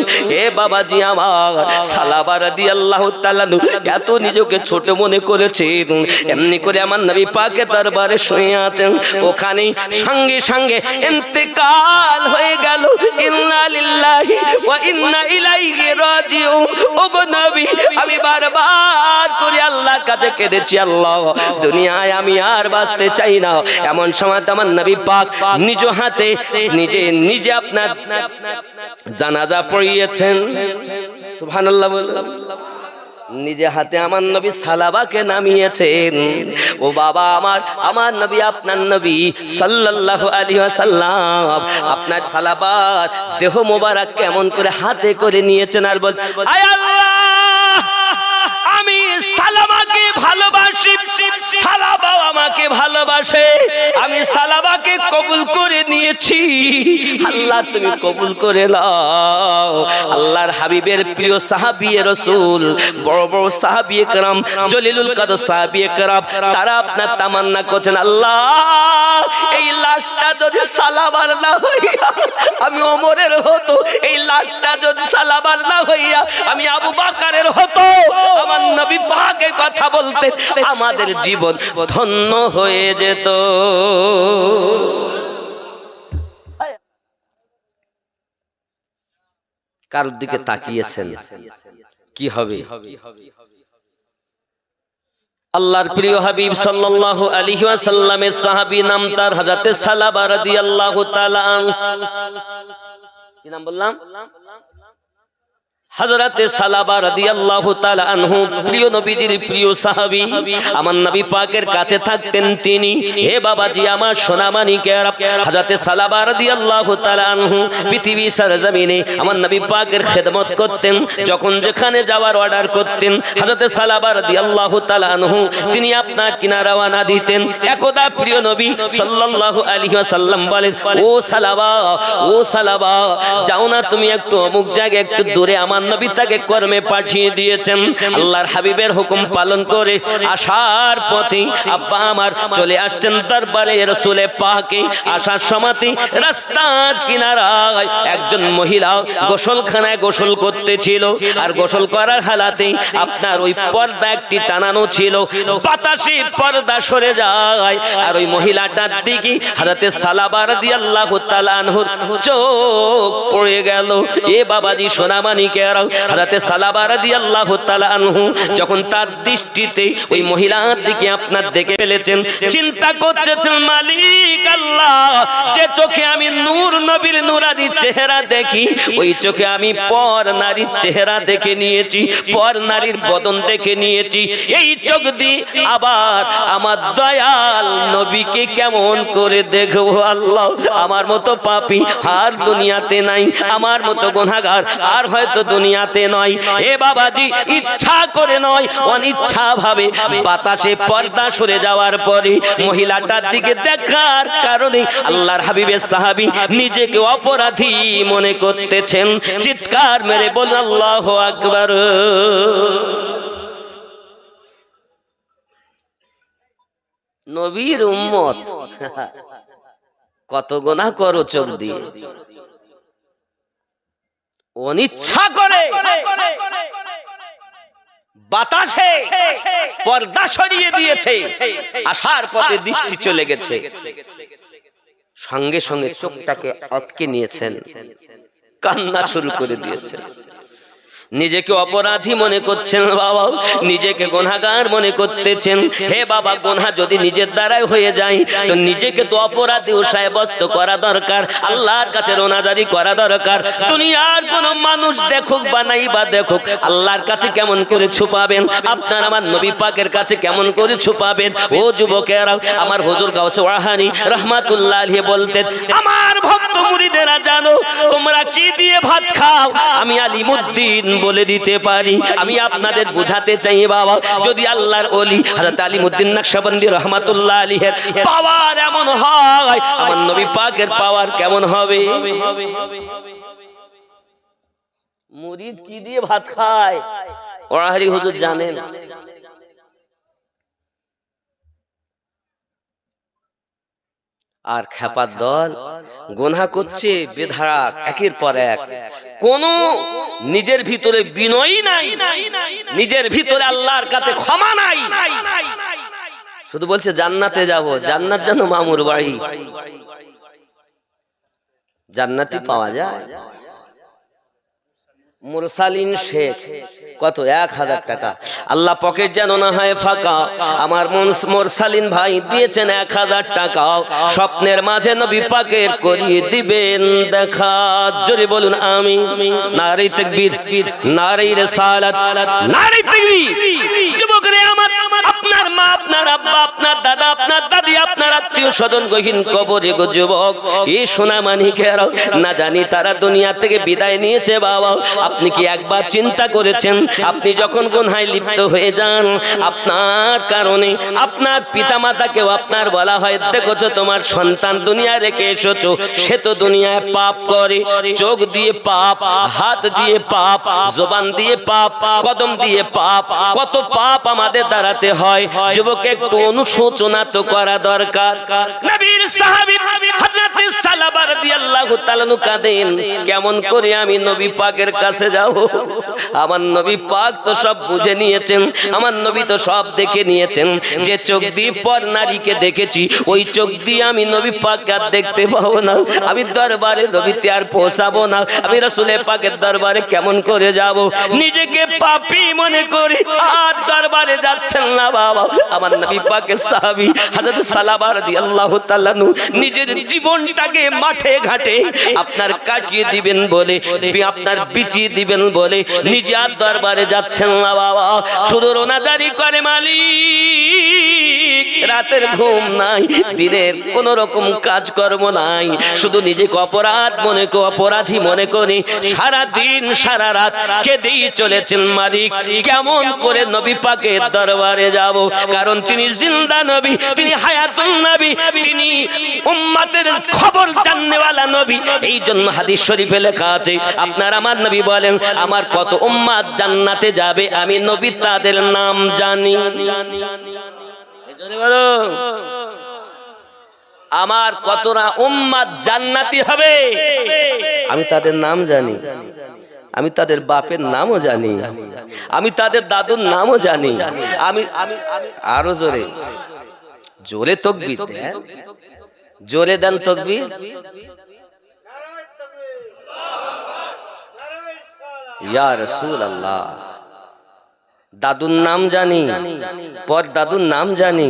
এ বাবাজি আমার। সালাবা রাদিয়াল্লাহু তাআলা এত নিজেকে ছোট মনে করেছে, এমনি করে আমার নবী পাকের দরবারে শুয়ে আছেন। ওখানে সঙ্গে সঙ্গে ইন্তেকাল হয়ে গেল। ইন্না লিল্লাহি ওয়া ইন্না ইলাইহি রাজিউন। ওগো নবী আমি বারবার করে আল্লাহর কাছে কেঁদেছি, আল্লাহ দুনিয়ায় আমি আর বাঁচতে চাই না। এমন সময় আমার নবী পাক নিজ হাতে নিজে আপনার জানাজা পড়িয়েছেন। সুবহানাল্লাহ বললাম। নিজে হাতে আমার নবী সালাবাকে নামিয়েছেন। ও বাবা আমার নবী আপনার নবী সাল্লাল্লাহু আলাইহি ওয়াসাল্লাম আপনার সালাবার দেহ মোবারক কেমন করে হাতে করে নিয়েছেন আর বলছেন, আয় আল্লাহ আমি সালাবাকে ভালোবাসি, সালাবাও আমাকে ভালোবাসে, আমি সালাবাকে কবুল করে নিয়েছি, আল্লাহ তুমি কবুল করে নাও। আল্লাহর হাবিবের প্রিয় সাহাবী রাসূল, বড় বড় সাহাবী کرام, জলিলুল কদর সাহাবী کرام, তারা আপনার তামান্না করছেন, আল্লাহ এই লাশটা যদি সালাবার না হইয়া আমি ওমরের হতো, এই লাশটা যদি সালাবার না হইয়া আমি আবু বকরের হতো। আমার নবী পাকের কথা বলতে আমাদের জীবন ধন্য হয়ে যেত। কারোর দিকে তাকিয়েছেন কি হবে? আল্লাহর প্রিয় হাবিব সাল্লাল্লাহু আলাইহি ওয়াসাল্লামের সাহাবী নাম তার হযরত সালাবা রাদিয়াল্লাহু তাআলা আনহু। কি নাম বললাম? হযরতে সালাবা রাদিয়াল্লাহু তাআলা আনহু প্রিয় নবীজির প্রিয় সাহাবী। আমার নবী পাকের কাছে থাকতেন তিনি। হে বাবাজি আমার সোনামানিকেরা, হযরতে সালাবা রাদিয়াল্লাহু তাআলা আনহু পৃথিবীর সরজমিনে আমার নবী পাকের খেদমত করতেন। যখন যেখানে যাওয়ার অর্ডার করতেন হযরতে সালাবা রাদিয়াল্লাহু তাআলা আনহু তিনি আপনার কিনা রওনা দিতেন। একদা প্রিয় নবী সাল্লাল্লাহু আলাইহি ওয়াসাল্লাম বলেন, ও সালাবা যাও না তুমি একটু অমুক জায়গায় একটু দূরে। আমার নবী তাকে কর্মে পাঠিয়ে দিয়েছেন। আল্লাহর হাবিবের হুকুম পালন করে আসার পথে আব্বা আমার চলে আসছেন দরবারে রাসূলে পাকে। আসার সময়তে রাস্তার কিনারায় একজন মহিলা গোসলখানায় গোসল করতেছিল। আর গোসল করার হালাতে আপনার ওই পর্দা একটি টানানো ছিল, বাতাসে পর্দা সরে যায়। আর ওই মহিলাটার দিকে হযরতে সালাবা রাদিয়াল্লাহু তাআলা আনহুর চোখ পড়ে গেল। এ বাবাজি সোনামানিকে, হযরতে সালাবা রাদিয়াল্লাহু তাআলা আনহু যখন তার দৃষ্টিতে ওই মহিলার দিকে আপনার দেখে ফেলেছেন, চিন্তা করতেছেন, মালিক আল্লাহ, যে চোখে আমি নূর নবীর নূরানি চেহারা দেখি, ওই চোখে আমি পর নারীর চেহারা দেখে নিয়েছি, পর নারীর বদন দেখে নিয়েছি। এই চোখ দিয়ে আবার আমার দয়াল নবীকে কেমন করে দেখবো আল্লাহ? আমার মতো পাপী আর দুনিয়াতে নাই, আমার মতো গুনাহগার আর হয়তো দুনিয়াতে নয় এ বাবাজি, ইচ্ছা করে নয়, অনিচ্ছা ভাবে বাতাসে পর্দা সরে যাওয়ার পরে মহিলাটার দিকে দেখার কারণে আল্লাহর হাবিবের সাহাবী নিজেকে অপরাধী মনে করতেছেন। চিৎকার মেরে বলুন আল্লাহু আকবার। নবীর উম্মত কত গুনাহ করো চোখ দিয়ে, অনিচ্ছা করে বাতাসে পর্দা সরিয়ে দিয়েছে, আসার পথে দৃষ্টি চলে গেছে, সঙ্গে সঙ্গে চোখটাকে আটকে নিয়েছেন, কান্না শুরু করে দিয়েছেন। নিজেকে অপরাধী মনে করছেন বাবা, নিজেকে গুনাহগার মনে করতেছেন। হে বাবা, গুনাহ যদি নিজের দ্বারাই হয়ে যায় তো নিজেকে তো অপরাধী সাব্যস্ত করা দরকার, আল্লাহর কাছে রোনাজারি করা দরকার। দুনিয়ার কোন মানুষ দেখুক বা নাই বা দেখুক, আল্লাহর কাছে কেমন করে ছুপাবেন? আপনার আমার নবী পাকের কাছে কেমন করে ছুপাবেন? ও যুবকেরা, আমার হুজুর গাউসে ওয়াহানি রাহমাতুল্লাহ আলাইহি বলতেন, আমার ভক্ত মুরিদেরা জানো তোমরা কি দিয়ে ভাত খাও? আমি আলিমউদ্দিন বলে দিতে পারি। আমি আপনাদের বোঝাতে চাই বাবা, যদি আল্লাহর ওলি হযরত আলিমউদ্দিন নকশবন্দি রাহমাতুল্লাহ আলাইহির পাওয়ার এমন হয়, আমার নবী পাকের পাওয়ার কেমন হবে? মুরিদ কি দিয়ে ভাত খায় ওয়াহারি হুজুর জানেন। আর খেপার দল গুনাহ করছে বেধারাক, একের পর এক, কোন নিজের ভিতরে বিনয়ই নাই, নিজের ভিতরে আল্লাহর কাছে ক্ষমা নাই, শুধু বলছে জান্নাতে যাব। জান্নাত যেন মামুর বাড়ি, জান্নাতি পাওয়া যায়? মুরসালিন শেখ কত? 1000 টাকা। আল্লাহ পকেট যেন না হয় ফাঁকা, আমার মুরসালিন ভাই দিয়েছেন 1000 টাকা, স্বপ্নের মাঝে নবী পাকের করিয়ে দিবেন দেখা। জোরে বলুন আমি। নারে তাকবীর, নারে রিসালাত, নারে তাকবীর। যুবকরে আমার, আপনার মা, আপনার আব্বা, আপনার দাদা, আপনার দাদি, আপনার আত্মীয় স্বজন গহীন কবরে গো যুবক, এই সোনা মানিকেরা না জানি তারা দুনিয়া থেকে বিদায় নিয়েছে বাবা। আপনি কি একবার চিন্তা করেছেন, আপনি যখন গুনাহে লিপ্ত হয়ে যান, আপনার কারণে আপনার পিতামাতাকেও আপনার বলা হয়, দেখোছো তোমার সন্তান দুনিয়া রেখে এসেছো, সে তো দুনিয়ায় পাপ করে, চোখ দিয়ে পাপ, হাত দিয়ে পাপ, জবান দিয়ে পাপ, কদম দিয়ে পাপ, কত পাপ আমাদের দ্বারাতে হয়। যুবক, একটু অনুশোচনা তো করা দরকার। নবীর সাহাবী হযরত সালাবা রাদিয়াল্লাহু তাআলা কাঁদেন, কেমন করে আমি নবী পাকের কাছে যাব? আমার নবী পাক তো সব বুঝে নিয়েছেন, আমার নবী তো সব দেখে নিয়েছেন। যে চোখ দিয়ে পর নারীকে দেখেছি, ওই চোখ দিয়ে আমি নবী পাককে আর দেখতে পাবো না। আমি দরবারে নবীতে আর পৌঁছাবো না। আমি রাসূলের পাকের দরবারে কেমন করে যাব? নিজেকে পাপী মনে করি আর দরবারে যাচ্ছেন না বাবা। আমার নবী পাকের সাহাবী হযরত সালাবা রাদিয়াল্লাহু তাআলা নিজের জীবনটাকে মাঠে ঘাটে আপনার কাটিয়ে দিবেন বলে, আপনার বিটিয়ে দিবেন বলে নিজে আর দরবারে যাচ্ছেন না বাবা। শুধু রোনাজারি করে, মালিক রাতের ঘুম নাই, দিনের কোন রকম কাজকর্ম নাই, শুধু নিজেকে অপরাধী মনে করে সারা দিন সারা রাত কেঁদেই চলেছেন। মালিক কেমন করে নবী পাকের দরবারে যাব? কারণ তিনি জিন্দা নবী, তিনি হায়াতুন নবী, তিনি উম্মতের খবর জাননেওয়ালা নবী। এই জন্য হাদিস শরীফে লেখা আছে, আপনার আমার নবী বলেন, আমার কত উম্মত জান্নাতে যাবে আমি নবী তাদের নাম জানি। আমার কতটা উম্মত জান্নাতি হবে আমি তাদের নাম জানি, আমি তাদের বাপের নামও জানি, আমি তাদের দাদুর নামও জানি। আমি আরো জোরে জোরে তাকবীর দেন, জোরে দেন তাকবীর। ইয়া রাসূলুল্লাহ, দাদুর নাম জানি, পর দাদুর নাম জানি।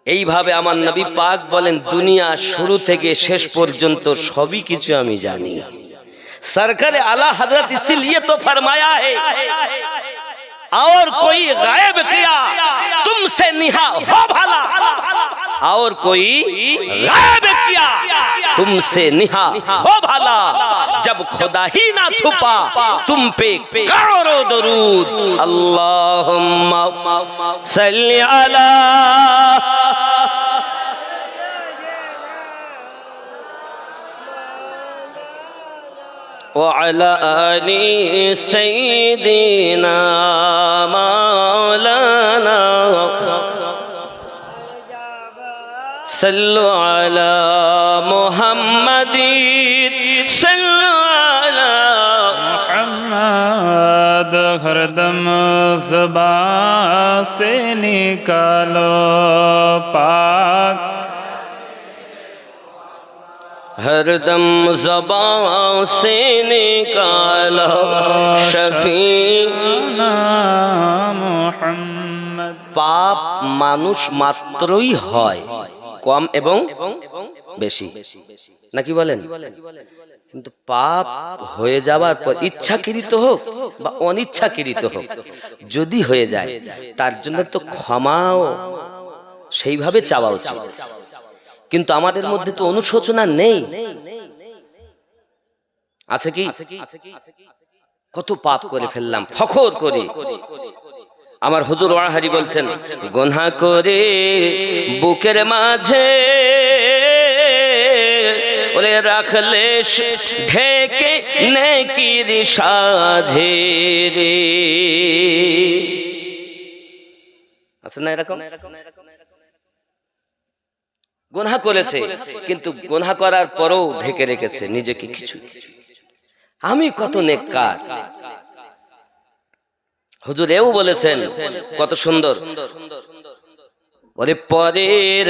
এইভাবে আমার নবী পাক বলেন, দুনিয়া শুরু থেকে শেষ পর্যন্ত সবই কিছু আমি জানি। सरकार आला हजरत इसीलिए तो फरमाया है, और कोई गायब किया तुमसे निहा हो भला। और कोई गैब किया तुमसे निहा हो भला, जब खुदा ही ना छुपा तुम पे करो दरूद। अल्लाहुम्मा सल्ली अला वअला आलि सय्यिदिना मौलाना सल्लु अला मुहम्मदिन सल्लु अला मुहम्मद। हरदम ज़बान से निकालो पाक, हरदम ज़बान से निकालो शफीना मुहम्मद। पाप মানুষ মাত্রই হয়, কম এবং বেশি, নাকি বলেন? কিন্তু পাপ হয়ে যাওয়ার পর ইচ্ছাকৃত হোক বা অনিচ্ছাকৃত হোক, যদি হয়ে যায় তার জন্য তো ক্ষমাও সেইভাবে চাওয়া উচিত। কিন্তু আমাদের মধ্যে তো অনুশোচনা নেই, আছে কি? কত পাপ করে ফেললাম ফখর করি। আমার হুজুর ওয়াহারি বলছেন, গুনাহ করে বুকের মাঝে ওরে রাখলে ঢেকে নেকির সাঝে রে। আছে না এরকম? গুনাহ করেছে কিন্তু গুনাহ করার পরেও ঢেকে রেখেছে নিজেকে কিছু, আমি কত নেককার। হুজুর এও বলেছেন কত সুন্দর, ওরে পরের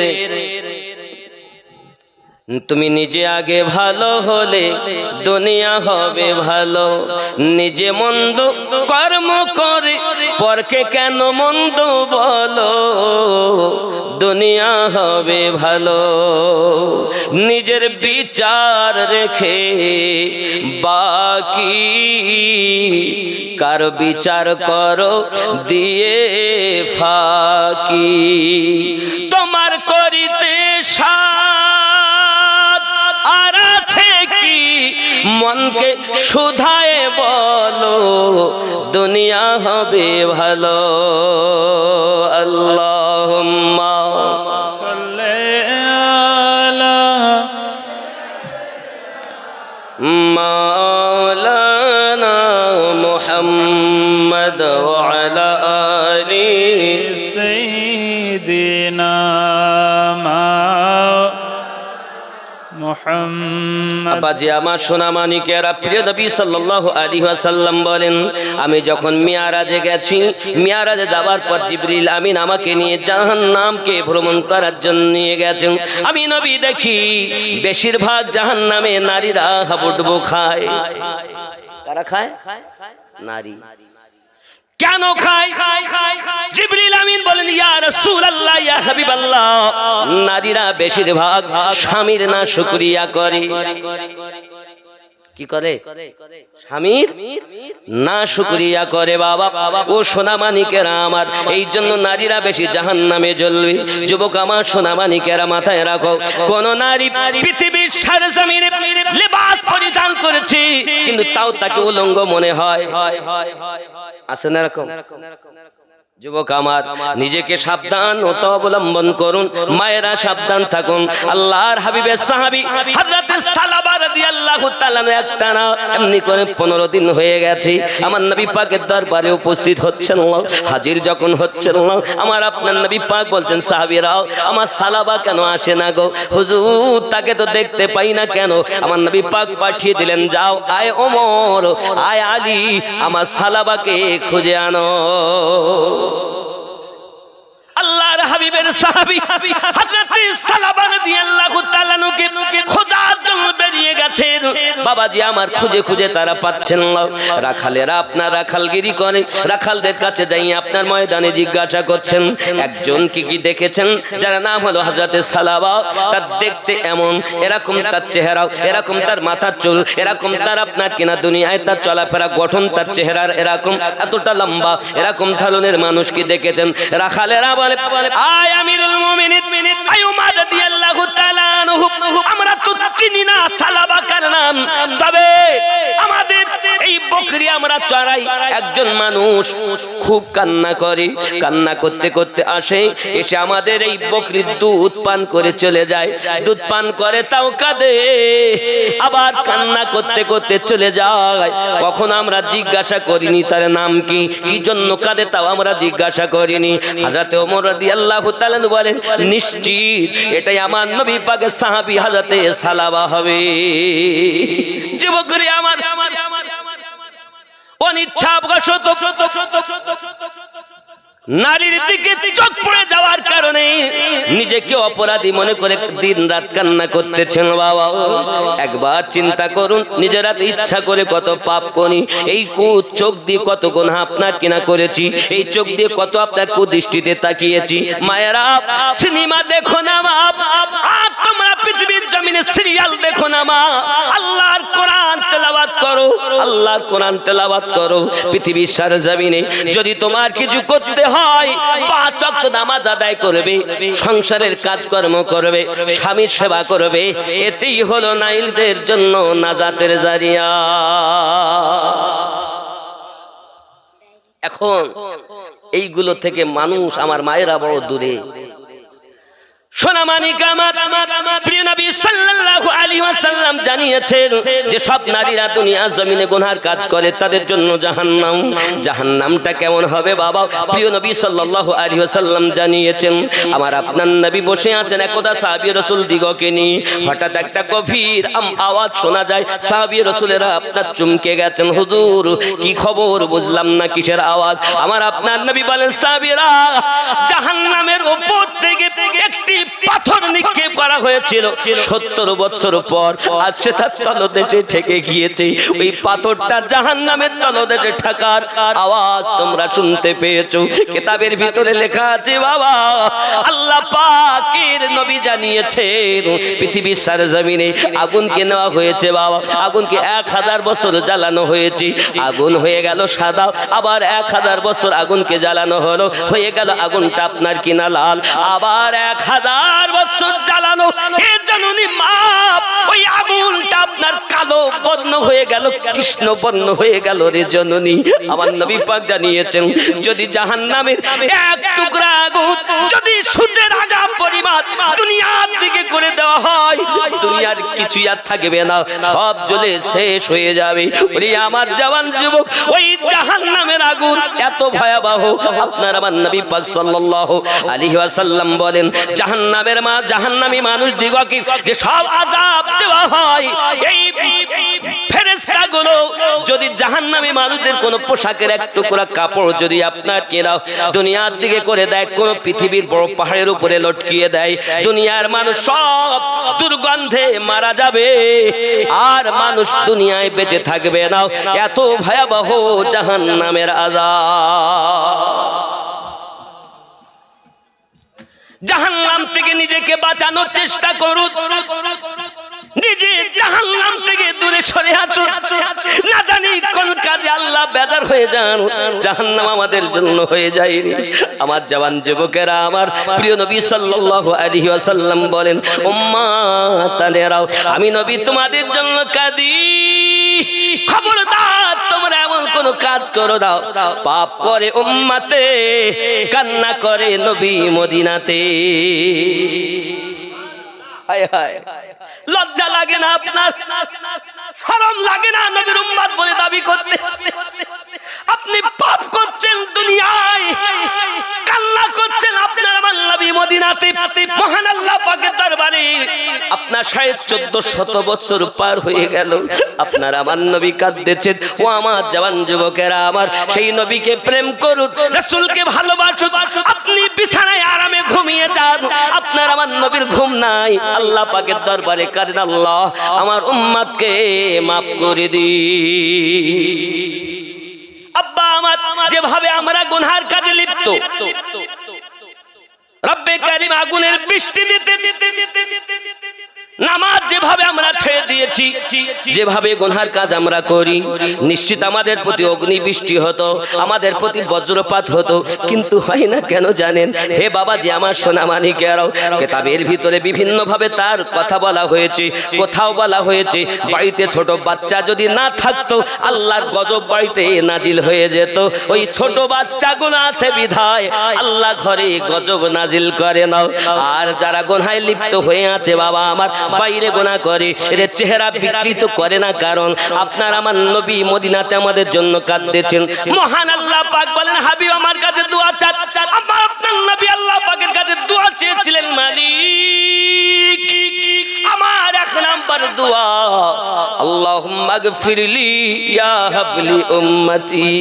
তুমি নিজে আগে ভালো হলে দুনিয়া হবে ভালো, নিজে মন্দ কর্ম করে পরকে কেন মন্দ বলো, দুনিয়া হবে ভালো। নিজের বিচার রেখে বাকি কার বিচার করো দিয়ে ফাঁকি, তোমার করিতে আর আছে কি মনকে শুধায় বলো, দুনিয়া হবে ভালো। আল্লাহুম্মা সাল্লি আলা মাওলানা মুহাম্মদ ওয়া আলা আলি সাইয়্যিদিনা মুহাম্মদ। আব্বাজি আমার সোনা মানিকেরা, প্রিয় নবী সাল্লাল্লাহু আলাইহি ওয়াসাল্লাম বলেন, আমি যখন মিয়ারাজে গেছি, মিয়ারাজে যাওয়ার পর জিবরিল আমিন আমাকে নিয়ে জাহান্নামকে ভ্রমণ করার জন্য নিয়ে গেছেন। আমি নবী দেখি বেশিরভাগ জাহান্নামে নারীরা হাবুডুবু খায়। কারা খায়? নারী। কেন খায়? জিবরিল আমিন বলেন, ইয়া রাসূলুল্লাহ, ইয়া হাবিবাল্লাহ, নারীরা বেশিরভাগ স্বামীর না শুকরিয়া করে। কি করে? স্বামীর না শুকরিয়া করে। বাবা ও সোনামানিকেরা আমার, এই জন্য নারীরা বেশি জাহান্নামে জ্বলবে। যুবক আমার, সোনামানিকেরা মাথায় রাখো, কোন নারী পৃথিবীর সরজমিনে লিবাস পরিধান করেছে কিন্তু তাও তাকে উলঙ্গ মনে হয়, আছে না এরকম? যুবক আমার, নিজেকে সাবধান ও অবলম্বন করুন, মায়েরা সাবধান থাকুন। আল্লাহর হাবিবের সাহাবী হযরত সালাবা রাদিয়াল্লাহু তাআলা একটানা এমনি করে 15 দিন হয়ে গেছে আমার নবী পাকের দরবারে উপস্থিত হচ্ছেন না, হাজির যখন হচ্ছেন না, আমার আপনার নবী পাক বলতেন, সাহাবীরাও আমার সালাবা কেন আসে না গো হুজুর, তাকে তো দেখতে পাই না কেন? আমার নবী পাক পাঠিয়ে দিলেন, যাও আয় ওমর, আয় আলী, আমার সালাবাকে খুঁজে আনো। আল্লাহর হাবিবের সাহাবী হযরত সালাবা রাদিয়াল্লাহু তাআলা নুকে খোঁজার জন্য বেরিয়ে গেছেন। বাবাজি আমার, খুঁজে খুঁজে তারা পাচ্ছেন না। রাখালেরা আপনার রাখালগিরি করে, রাখালদের কাছে যাই আপনার ময়দানে জিজ্ঞাসা করছেন, একজন কি কি দেখেছেন যার নাম হলো হযরত সালাবা, তার দেখতে এমন, এরকম তার চেহারা, এরকম তার মাথার চুল, এরকম তার আপনার কিনা দুনিয়ায় তার চলাফেরা গঠন, তার চেহারার এরকম, এতটা লম্বা, এরকম ধরনের মানুষ কি দেখেছেন? রাখালেরা বলে, আয় আমিরুল মুমিনিন আইয়ুব রাদিয়াল্লাহু তাআলা আনহু, আমরা তো চিনি না সালাবাকার নাম, তবে আমাদের এই বকরি আমরা চড়াই। একজন মানুষ খুব কান্না করে, কান্না করতে করতে আসে, এসে আমাদের এই বকরির দুধ পান করে চলে যায়। দুধ পান করে তাও কাঁদে, আবার কান্না করতে করতে চলে যায়। কখন আমরা জিজ্ঞাসা করিনি তার নাম কি, কি জন্য কাঁদে, তাও আমরা জিজ্ঞাসা করিনি। হযরত ওমর রাদিয়াল্লাহু তাআলা বলেন, নিশ্চিত এটাই আমার নবী পাকের সাহাবী হযরতে সালাবা হবে। যুবকরা আমার অনিচ্ছাবশত নারীর দিকে চোখ পড়ে যাওয়ার কারণে নিজেকে অপরাধী মনে করে দিন রাত কান্না করতেছেন। বাবা, একবার চিন্তা করুন, নিজেরা ইচ্ছা করে কত পাপ করি, এই চোখ দিয়ে কত গুনাহ আপনার কিনা করেছি, এই চোখ দিয়ে কত আপনার কুদৃষ্টিতে তাকিয়েছি। মায়েরা, সিনেমা দেখো না মা, আর তোমরা পৃথিবীর জমিনে সিরিয়াল দেখো না মা, আল্লাহর কোরআন তেলাওয়াত করো, আল্লাহর কোরআন তেলাওয়াত করো। পৃথিবীর সরজমিনে যদি তোমার কিছু করতে হয়, 5 ওয়াক্ত নামাজ আদায় করবে, সংসারের কাজকর্ম করবে, স্বামীর সেবা করবে, এটাই হলো নারীদের জন্য নাজাতের জারিয়া। এখন এইগুলো থেকে মানুষ, আমার মায়েরা বড় দূরে। সোনামানিক আমার প্রিয় নবী সাল্লাল্লাহু আলাইহি ওয়াসাল্লাম জানিয়েছেন যে সব নারীরা দুনিয়ার জমিনে গুনার কাজ করে, তাদের জন্য জাহান্নাম। জাহান্নামটা কেমন হবে বাবা? প্রিয় নবী সাল্লাল্লাহু আলাইহি ওয়াসাল্লাম জানিয়েছেন। আমার আপনার নবী বসে আছেন একদা সাহাবী রাসূল দিগকে নিয়ে, হঠাৎ একটা গভীর আওয়াজ শোনা যায়। সাহাবী রাসূলেরা আপনার চমকে গেছেন, হুজুর কি খবর, বুঝলাম না কিসের আওয়াজ। আমার আপনার নবী বলেন, সাহাবীরা, জাহান্নামের উপর থেকে একটি পাথর নিক্ষেপ করা হয়েছিল 70 বছর পর, আজ সেটা তলদেশে ঠেকে গিয়েছে। ওই পাথরটা জাহান্নামের তলদেশে ঠেকার আওয়াজ তোমরা শুনতে পেয়েছো। কিতাবের ভিতরে লেখা আছে বাবা, আল্লাহ পাকের নবী জানিয়েছেন পৃথিবীর সরজমিনে আগুনকে নেওয়া হয়েছে বাবা, আগুনকে 1000 বছর জ্বালানো হয়েছে, আগুন হয়ে গেল সাদা, আবার 1000 বছর আগুনকে জ্বালানো হলো, হয়ে গেল আগুনটা আপনার কিনা লাল, আবার 1000 বছর জ্বালানো, এর জননী মা, ওই আগুনটা আপনার কালো বর্ণ হয়ে গেল, কৃষ্ণ বর্ণ হয়ে গেল রে জননী। আমার নবী পাক জানিয়েছেন, যদি জাহান্নামের এক টুকরা আগুন যদি সূর্যের আজাব পরিমাণ দুনিয়ার দিকে করে দেওয়া হয়, দুনিয়ার কিছু আর থাকবে না, সব জ্বলে শেষ হয়ে যাবে। ওরে আমার জওয়ান যুবক, ওই জাহান্নামের আগুন এত ভয়াবহ। আপনার আমার নবী পাক সাল্লাল্লাহু আলাইহি ওয়াসাল্লাম বলেন, জাহান্নামের জাহান্নামী মানুষ দিগকে যে সব আযাব দেওয়া হয়, এই ফেরেশতাগুলো যদি জাহান্নামী মানুষদের কোন পোশাকের এক টুকরা কাপড় যদি আপনার কেনা দুনিয়ার দিকে করে দেয়, কোন পৃথিবীর বড় পাহাড়ের উপরে লটকিয়ে দেয়, দুনিয়ার মানুষ সব দুর্গন্ধে মারা যাবে, আর মানুষ দুনিয়ায় বেঁচে থাকবে না। এত ভয়াবহ জাহান্নামের আযাব। জাহান্নাম থেকে নিজেকে বাঁচানোর চেষ্টা করুন, নিজে জাহান্নাম থেকে দূরে সরে আসুন। না জানি কোন কাজে আল্লাহ বেজার হয়ে যান, জাহান্নাম আমাদের জন্য হয়ে যায়। আমার জওয়ান যুবকেরা, আমার প্রিয় নবী সাল্লাল্লাহু আলাইহি ওয়াসাল্লাম বলেন, উম্মাতানেরাও, আমি নবী তোমাদের জন্য কাঁদি, খবরদার তোমরা এমন কোন কাজ করো দাও পাপ করে উম্মতে, কান্না করে নবী মদিনাতে। হায় হায়, লজ্জা লাগে না আপনার, শরম লাগে না নবীর উম্মত বলে দাবি করতে? আপনি পাপ করছেন দুনিয়ায়, কান্না করছেন আপনার আমার নবী মদিনাতে। মহান আল্লাহ পাকের দরবারে আপনার 1450 বছর পার হয়ে গেল, আপনার আমার নবী কাঁদতেছেন। ও আমার জওয়ান যুবকেরা, আমার সেই নবীকে প্রেম করুন, রাসূলকে ভালোবাসুন। আপনি বিছানায় আরামে ঘুমিয়ে যান, আপনার আমার নবীর ঘুম নাই, আল্লাহ পাকের দরবারে কাঁদেন, আল্লাহ আমার উম্মতকে মাফ করে দি। আব্বা আমার, যেভাবে আমরা গুনাহের কাজে লিপ্ত, রব্বে কারীম আগুনের বৃষ্টি দিতে নামাজ যেভাবে আমরা ছেড়ে দিয়েছি, যেভাবে গুনার কাজ আমরা করি, নিশ্চিত আমাদের প্রতি অগ্নিবৃষ্টি হতো, আমাদের প্রতি বজ্রপাত হতো, কিন্তু হয় না কেন জানেন? হে বাবাজি আমার সোনা মানিকেরাও, কিতাবের ভিতরে বিভিন্ন ভাবে তার কথা বলা হয়েছে। কোথাও বলা হয়েছে বাড়িতে ছোট বাচ্চা যদি না থাকতো আল্লাহর গজব বাড়িতে নাজিল হয়ে যেত। ওই ছোট বাচ্চাগুলো আছে বিধায় আল্লাহ ঘরে গজব নাজিল করে নাও। আর যারা গুনাহে লিপ্ত হয়ে আছে বাবা আমার, বাইরে গুনাহ করে, এদের চেহারা বিকৃত করে না, কারণ আপনার আমার নবী মদিনাতে আমাদের জন্য কাঁদতেছেন। মহান আল্লাহ পাক বলেন, হাবিব আমার কাছে দোয়া চান। আমার আপনার নবী আল্লাহ পাকের কাছে দোয়া চেয়েছিলেন, মালিক আমার এক নাম্বার দোয়া, আল্লাহুম্মা গফিরলি ইয়া হাবলি উম্মতি,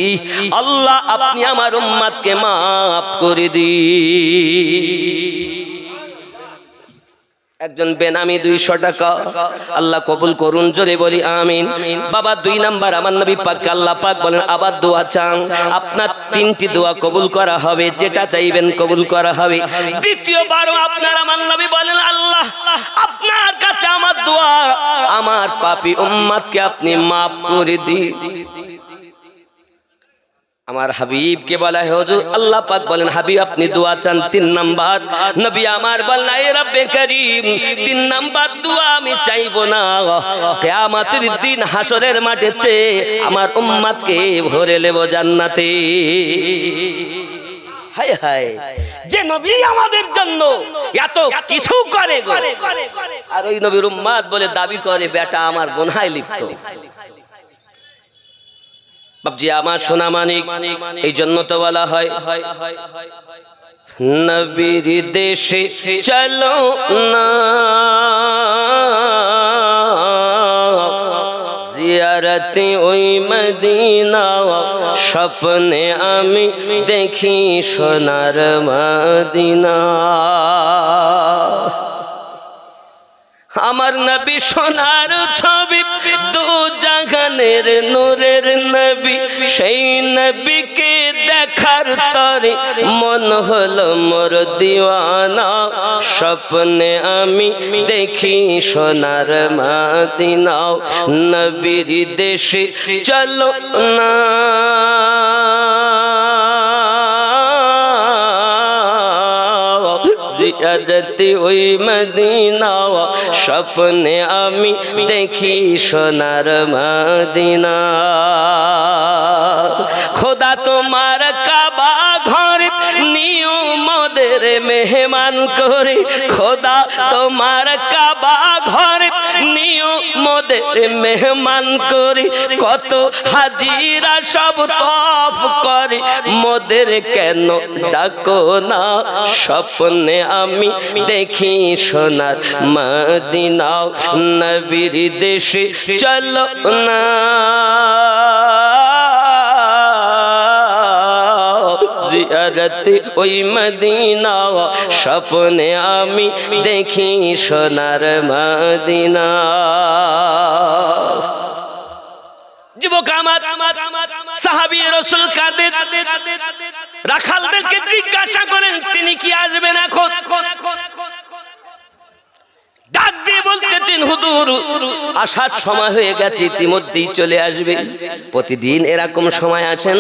আল্লাহ আপনি আমার উম্মতকে মাফ করে দিন। একজন বেনামি 200 টাকা আল্লাহ কবুল করুন, জোরে বলি আমিন। বাবা 2 নাম্বার আমার নবী পাক আল্লাহ পাক বলেন আবার দোয়া চান, আপনার 3টি দোয়া কবুল করা হবে, যেটা চাইবেন কবুল করা হবে। দ্বিতীয়বারও আপনার আমার নবী বলেন, আল্লাহ আপনার কাছে আমার দোয়া, আমার পাপী উম্মতকে আপনি মাফ করে দিন। আমার হাবিবকে বলা হয় হুজুর, আল্লাহ পাক বলেন হাবিব আপনি দোয়া চান 3 নাম্বার। নবী আমার বলেন, এ রব্বে করিম 3 নাম্বার দোয়া আমি চাইবো না, কিয়ামতের দিন হাসরের মাঠে চেয়ে আমার উম্মতকে ভরে নেব জান্নাতে। হায় হায়, যে নবী আমাদের জন্য এত কিছু করে গো, আর ওই নবীর উম্মত বলে দাবি করে বেটা আমার গুনাহে লিপ্ত। বাবজি আমার সোনা মানিক, এই জন্য তো বলা হয় নবীর দেশে চলো না, জিয়ারতে ওই মদিনা, স্বপ্নে আমি দেখি সোনার মদিনা। আমার নবী সোনার ছবি, দু জাহানের নূরের নবী, সেই নবীকে দেখার তরে মন হলো মোর দিওয়ানা, স্বপ্নে আমি দেখি সোনার মদিনা। নবীর দেশে চলো না, জিয়ারতে ওই মদিনা, স্বপ্নে আমি দেখি সোনার মদিনা। খোদা তোমার কাবা ঘরে নিও মোদের মেহমান করে, খোদা তোমার কাবা ঘরে নিও মোদের মেহমান করে, কত হাজিরা সব তফ করে, মোদের কেন ডাকো না, স্বপ্নে আমি দেখি সোনার মদিনা। নবীর দেশে চলো না, জিয়ারতে ওই মদিনা, স্বপ্নে আমি দেখি সোনার মদিনা। যুবক আমার, সাহাবী রাসূল কাদের রাখালদেরকে জিজ্ঞাসা করেন তিনি কি আসবেন এখন? ডাক দিয়ে বলতেছেন হুজুর আসার সময় হয়ে গেছে, ইতিমধ্যেই চলে আসবে। প্রতিদিন এরকম সময় আসেন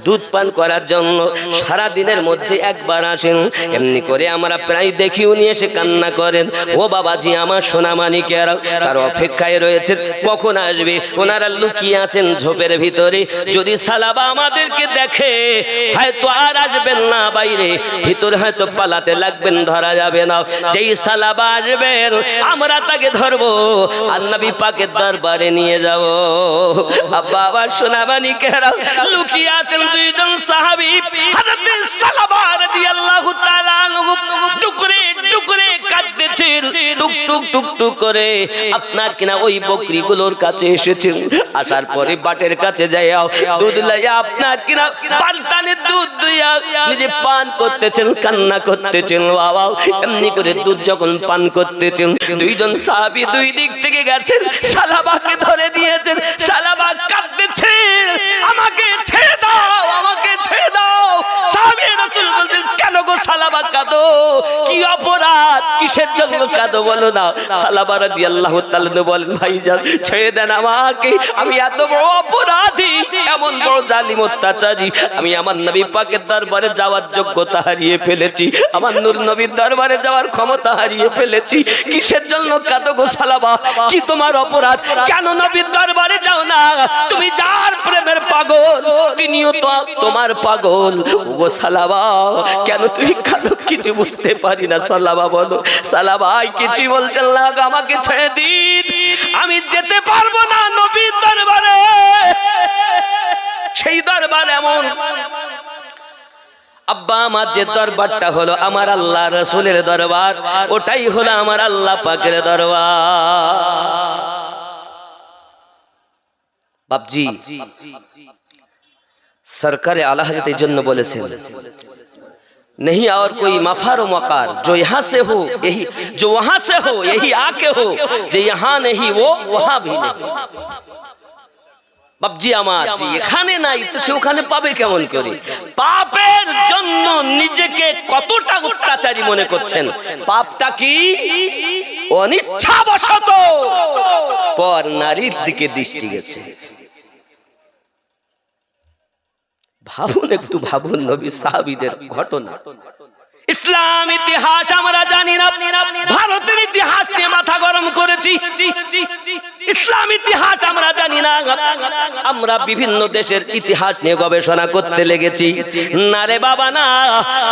দুধ পান করার জন্য, সারা দিনের মধ্যে একবার আসেন। এমনি করে আমরা প্রায় দেখি উনি এসে কান্না করেন, ও বাবাজি আমার সোনা মানিকেরা, তার অপেক্ষায় রয়েছে কখন আসবে। ওনারা লুকিয়ে আছেন ঝোপের ভিতরে, যদি সালাবা আমাদেরকে দেখে হয়তো আর আসবেন না বাইরে, ভিতরে হয়তো পালাতে লাগবেন, ধরা যাবে না। যেই সালাবা আসবেন আমরা তাকে ধরবো আর নবী পাকের দরবারে নিয়ে যাব। বাবা সোনা মানিকেরা, লুকিয়ে আছেন 2 জন সাহাবী, হযরত সালাবা রাদিয়াল্লাহু তাআলা আনহু টুকরে টুকরে কাঁদতেছেন, টুক টুক টুক টুক করে। আপনার কিনা ওই বকরিগুলোর কাছে এসেছেন, আসার পরে বাটের কাছে যাইয়া দুধ লাইয়া আপনার কিনা পালটানে দুধ দিয়া নিজে পান করতেছেন, কান্না করতেছেন। বাবা এমনি করে দুধ যখন পান করতেছেন, 2 জন সাহাবী 2 দিক থেকে গেছেন, সালাবাকে ধরে দিয়েছেন। সালাবা কাঁদতেছেন, আমাকে ছেড়ে দাও, আমাকে ছেড়ে দাও। সাহাবী রাসূল বলছেন, কেন গো সালাবা কাঁদো, কি অপরাধ, কিসের জন্য কাঁদো বলো না। সালাবা রাদিয়াল্লাহু তাআলা বলেন, ভাইজান ছেড়ে দেন আমাকে, আমি এত বড় অপরাধী, এমন বড় জালিম অত্যাচারী, আমি আমার নবী পাকের দরবারে যাওয়ার যোগ্যতা হারিয়ে ফেলেছি, আমার নূর নবীর দরবারে যাওয়ার ক্ষমতা হারিয়ে ফেলেছি। কিসের জন্য কাঁদো গো সালাবা? কি তোমার অপরাধ? কেন নবীর দরবারে যাও না? তুমি যার প্রেমের পাগল, তিনিও তো তোমার পাগল। ওগো সালাবা, কেন তুমি কাঁদো? কিছু বুঝতে পারি না। সালাবা বলো, সালাবা কিছু বলছেন না, আমাকে ছেড়ে দিন, আমি যেতে পারবো না নবীর দরবারে। সেই দরবার এমন, আব্বা আমার যে দরবারটা হলো আমার আল্লাহ রাসূলের দরবার, ওটাই হলো আমার আল্লাহ পাকের দরবার। বাপজি, সরকারে আলা হযরত এই জন্য বলেছেন, नहीं और कोई मफार मकार जो यहाँ से हो यही, जो वहां से हो यही आके हो, जो यहाँ नहीं वो वहां भी नहीं। বাপজি আমার এখানে নাই তো সে ওখানে পাবে কেমন করে? পাপের জন্য নিজেকে কতটা অত্যাচারী মনে করছেন। পাপটা কি? অনিচ্ছাবশত পর নারীর দিকে দৃষ্টি গেছে। ভাবুন, একটু ভাবুন নবী সাহাবীদের ঘটনা। ইসলাম ইতিহাস আমরা জানি না, ভারতের ইতিহাস নিয়ে মাথা গরম করেছি। ইসলাম ইতিহাস আমরা জানি না, আমরা বিভিন্ন দেশের ইতিহাস নিয়ে গবেষণা করতে লেগেছি। না রে বাবা না,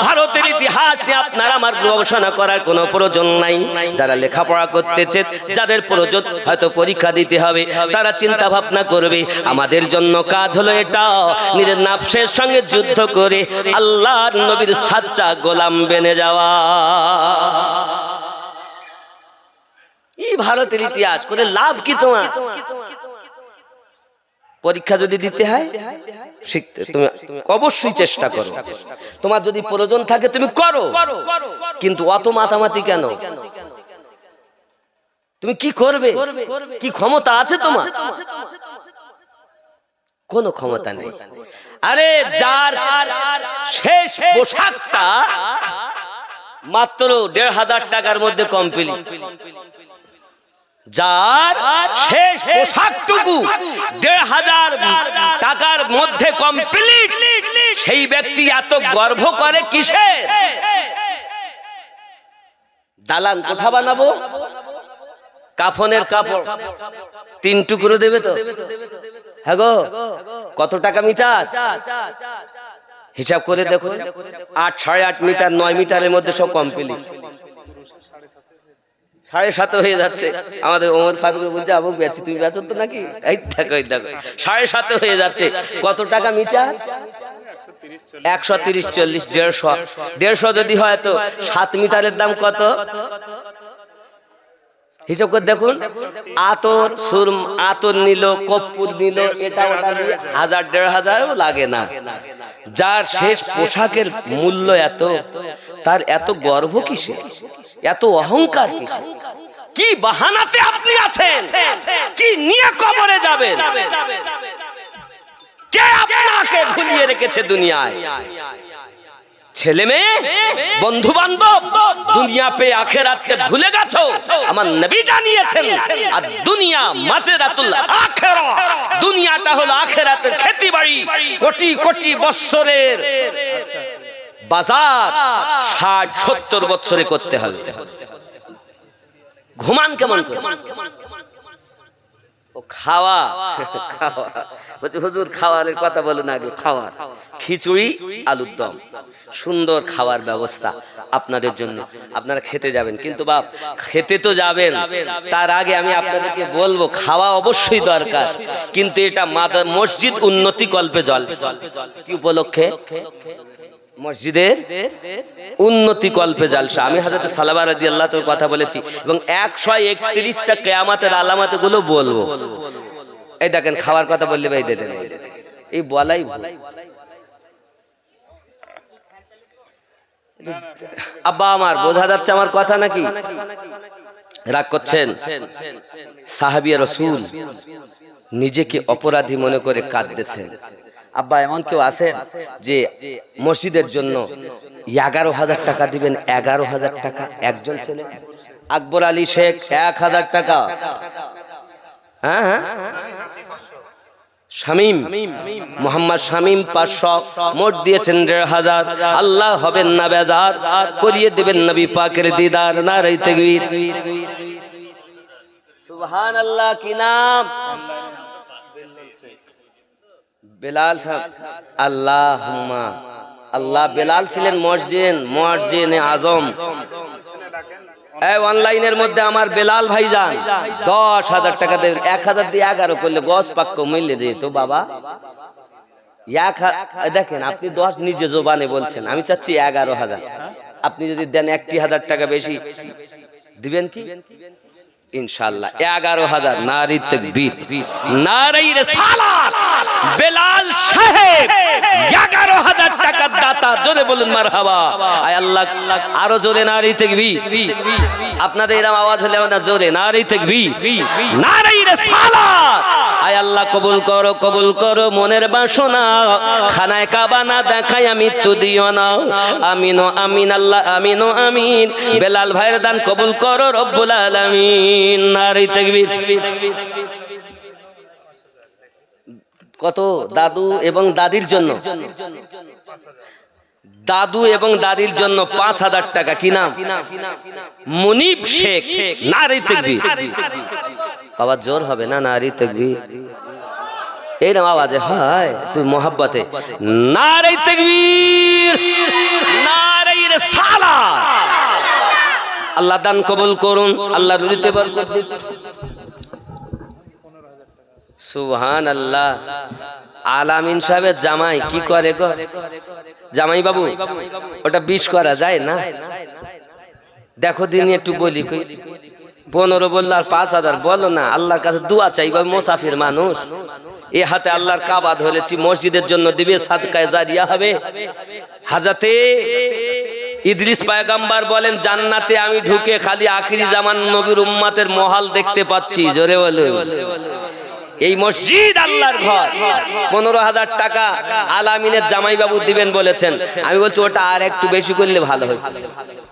ভারতের ইতিহাস নিয়ে আপনার আমার গবেষণা করার কোনো প্রয়োজন নাই। যারা লেখাপড়া করতেছে, যাদের প্রয়োজন হয়তো পরীক্ষা দিতে হবে, তারা চিন্তা ভাবনা করবে। আমাদের জন্য কাজ হলো এটা, নিজের নাফসের সঙ্গে যুদ্ধ করে আল্লাহর নবীর সাচ্চা গোলাম বেনে যাওয়া। এই ভারতের ইতিহাস করে লাভ কি তোমার? পরীক্ষা যদি দিতে হয় শিখতে, তুমি অবশ্যই চেষ্টা করো। তোমার যদি প্রয়োজন থাকে তুমি করো, কিন্তু অত মাতামাতি কেন? তুমি কি করবে? কি ক্ষমতা আছে তোমার? কোনো ক্ষমতা নেই। আরে যার শেষ পোশাকটা মাত্র ১,৫০০ টাকার মধ্যে কমপ্লিট, যার শেষ পোশাকটুকু ১,৫০০ টাকার মধ্যে কমপ্লিট, সেই ব্যক্তি এত গর্ব করে কিসে? দালান কোথা বানাবো? কাফনের কাপড় ৩ টুকরো দেবে তো? হ্যাঁ গো, কত টাকা মিটার? হিসাব করে দেখো, ৮, ৮.৫ মিটার, ৯ মিটারের মধ্যে সব কমপ্লিট। ৭.৫ হয়ে যাচ্ছে। আমাদের ওমর ফারুক বলছে, আবু বেচি, তুমি বেচো তো নাকি? এই দেখো, এই দেখো ৭.৫ হয়ে যাচ্ছে। কত টাকা মিটার? ১৩০, ৪০, ১৫০। ১৫০ যদি হয় তো ৭ মিটারের দাম কত? হিসাব করে দেখুন। আতর, সুরম, আতর নিল, কর্পূর নিল, এটা ওটা নিয়ে ১,০০০, ১,৫০০ লাগে না। যার শেষ পোশাকের মূল্য এত, তার এত গর্ব কিসে? এত অহংকার কিসে? কি বাহানাতে আপনি আছেন? কি নিয়ে কবরে যাবেন? কে আপনাকে ভুলিয়ে রেখেছে দুনিয়ায়? ছেলে মেয়ে, বন্ধু বান্ধব, দুনিয়া পে আখিরাতকে ভুলে গেছো। আমার নবী জানিয়েছেন, আর দুনিয়া মাজরাতুল আখিরা, দুনিয়াটা হলো আখিরাতের খেতিবাড়ি। কোটি কোটি বছরের বাজার ৬০-৭০ বছরে করতে হবে। ঘুমান কেমন করে? ও খাওয়া, খাওয়া বলছে হুজুর খাওয়ারের কথা বলেন আগে। খাওয়ার খিচুড়ি, আলুর দম, সুন্দর খাওয়ার ব্যবস্থা আপনাদের জন্য। আপনারা খেতে যাবেন, কিন্তু বাপ খেতে তো যাবেন, তার আগে আমি আপনাদেরকে বলবো খাওয়া অবশ্যই দরকার, কিন্তু এটা মসজিদ উন্নতি কল্পে জল। কি উপলক্ষে? মসজিদের উন্নতি কল্পে জালসা। আমি হযরত সালাবা রাদিয়াল্লাহু তাআলার কথা বলেছি এবং ১৩১টা কিয়ামতের আলামত গুলো বলবো। এই দেখেন খাওয়ার কথা বললে ভাই দেন, এই বলাই ভুল। আব্বা আমার বোঝা যাচ্ছে আমার কথা নাকি? রাগ করছেন? সাহাবী রাসূল নিজেকে অপরাধী মনে করে কাঁদতেছেন। আব্বা এমন কেউ আছেন যে মসজিদের জন্য 11,000 টাকা দিবেন? 11,000 টাকা একজন ছেলে। আকবর আলী শেখ 1,000 টাকা। হ্যাঁ হ্যাঁ, শামীম মোহাম্মদ শামীম 500, মোট দিয়েছেন 1,500। আল্লাহ হবেন না বেজার, করিয়ে দেবেন নবী পাকের দিদার। নারে তাকবীর, সুবহানাল্লাহ। কি নাম? বেলাল সাহেব। আল্লাহুম্মা আল্লাহ। বেলাল ছিলেন মুয়াজ্জিনে আজম। এই অনলাইনের মধ্যে আমার বেলাল ভাইজান 10,000 টাকা দেবেন। 1,000 দিয়ে 11 করলে গস পাক্য মিলে দে তো বাবা। দেখেন আপনি 10 নিজে জবানে বলছেন, আমি চাচ্ছি 11,000। আপনি যদি দেন 1,000 টাকা বেশি দিবেন কি? ইনশাআল্লাহ 11,000। নারে তাকবীর, নারে রিসালাত। বেলাল সাহেব 11,000 টাকার দাতা। জোরে বলুন মারহাবা। আয় আল্লাহ, আরো জোরে নারে তাকবীর। আপনাদের এরকম আওয়াজ হলে না জোরে নারে তাকবীর, নারে রিসালাত। আয় আল্লাহ কবুল করো, কবুল করো মনের বাসনা। খানায় কাবা না দেখায় মৃত্যু দিও না। আমিন ও আমিন আল্লাহ, আমিন ও আমিন। বেলাল ভাইয়ের দান কবুল করো রব্বুল আলামিন। নারে তাকবীর। কত? দাদু এবং দাদির জন্য, দাদু এবং দাদির জন্য 5,000 টাকা। কি নাম? মুনিব শেখ। নারে তাকবীর। বাবা জোর হবে না? নারে তাকবীর। এইরকম আওয়াজে হয় তুই মোহাব্বতে। নারে তাকবীর, নারে রিসালাত। আল্লাহ দান কবুল করুন, আল্লাহ রুজিতে বরকত দিন। সুবহানাল্লাহ। আলামিন সাহেবের জামাই কি করে গো? জামাই বাবু ওটা 20 করা যায় না? দেখো দিন একটু বলি। 15 বললো আর 5,000 বলো না। আল্লাহর কাছে দোয়া চাইবা, মুসাফির মানুষ। এ হাতে আল্লাহর কাবা ধরেছি, মসজিদের জন্য দিবে, সাদকায়ে জারিয়া হবে। হাজরতে ইদ্রিস পয়গম্বর বলেন, জান্নাতে আমি ঢুকে খালি আখিরি জামান নবীর উম্মতের মহল দেখতে পাচ্ছি। জোরে বলুন। এই মসজিদ আল্লাহর ঘর। 15,000 টাকা আলামিনের জামাই বাবু দিবেন বলেছেন। আমি বলছি ওটা আর একটু বেশি করলে ভালো হয়।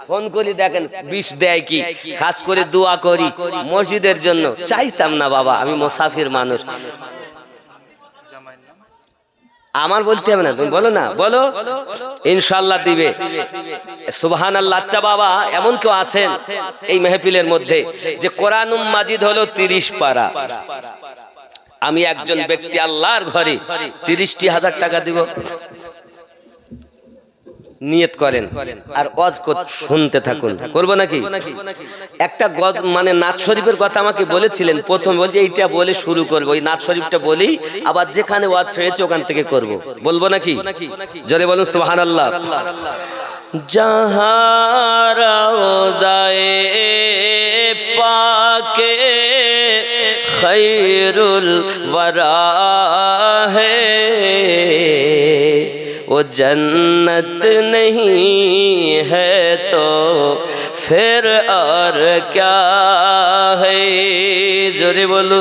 ফোন করি দেখেন 20 দেয় কি। খাস করে দোয়া করি মসজিদের জন্য। চাইতাম না বাবা, আমি মুসাফির মানুষ। আমার বলতে হবে না, তুমি বলো না, বলো ইনশাআল্লাহ দিবে। সুবহানাল্লাহ। আচ্ছা বাবা, এমন কেউ আছেন এই মেহফিলের মধ্যে যে কোরআনুম মাজিদ হলো 30 পারা? আমি একজন ব্যক্তি আল্লাহর ঘরে 30,000 টাকা দিব। নিয়ত করেন আর ওয়াজ শুনতে থাকুন। করব নাকি? একটা মানে নাত শরীফের কথা আমাকে বলেছিলেন প্রথম, বলছি এইটা বলে শুরু করব। ওই নাত শরীফটা বলি, আবার যেখানে ওয়াজ হয়েছে ওখান থেকে করব। বলবো নাকি? জোরে বলুন সুবহানাল্লাহ। জাহাঁ রওজায়ে পাকে खैरुल वरा है, वो जन्नत नहीं है तो फिर और क्या है। जोरे बोलो।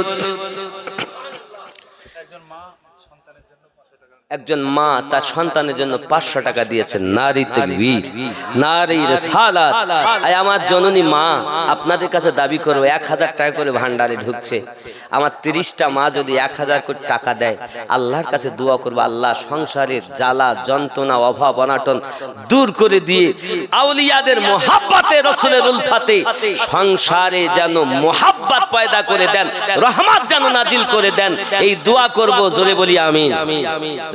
একজন মা তার সন্তানের জন্য 500 টাকা দিয়েছেন। নারী তাকবীর, নারী রিসালাত। আমার জননী মা আপনাদের কাছে দাবি করব 1,000 টাকা করে ভান্ডারে ঢুকছে। আমার 30টা মা যদি 1,000 করে টাকা দেয়, আল্লাহর কাছে দোয়া করব, আল্লাহ সংসারের জ্বালা যন্ত্রণা অভাব অনাটন দূর করে দিয়ে আউলিয়াদের মোহাব্বতে, রাসূলের উলফাতে সংসারে যেন মোহাব্বত পয়দা করে দেন, রহমত যেন নাজিল করে দেন। এই দোয়া করব। জোরে বলি আমিন।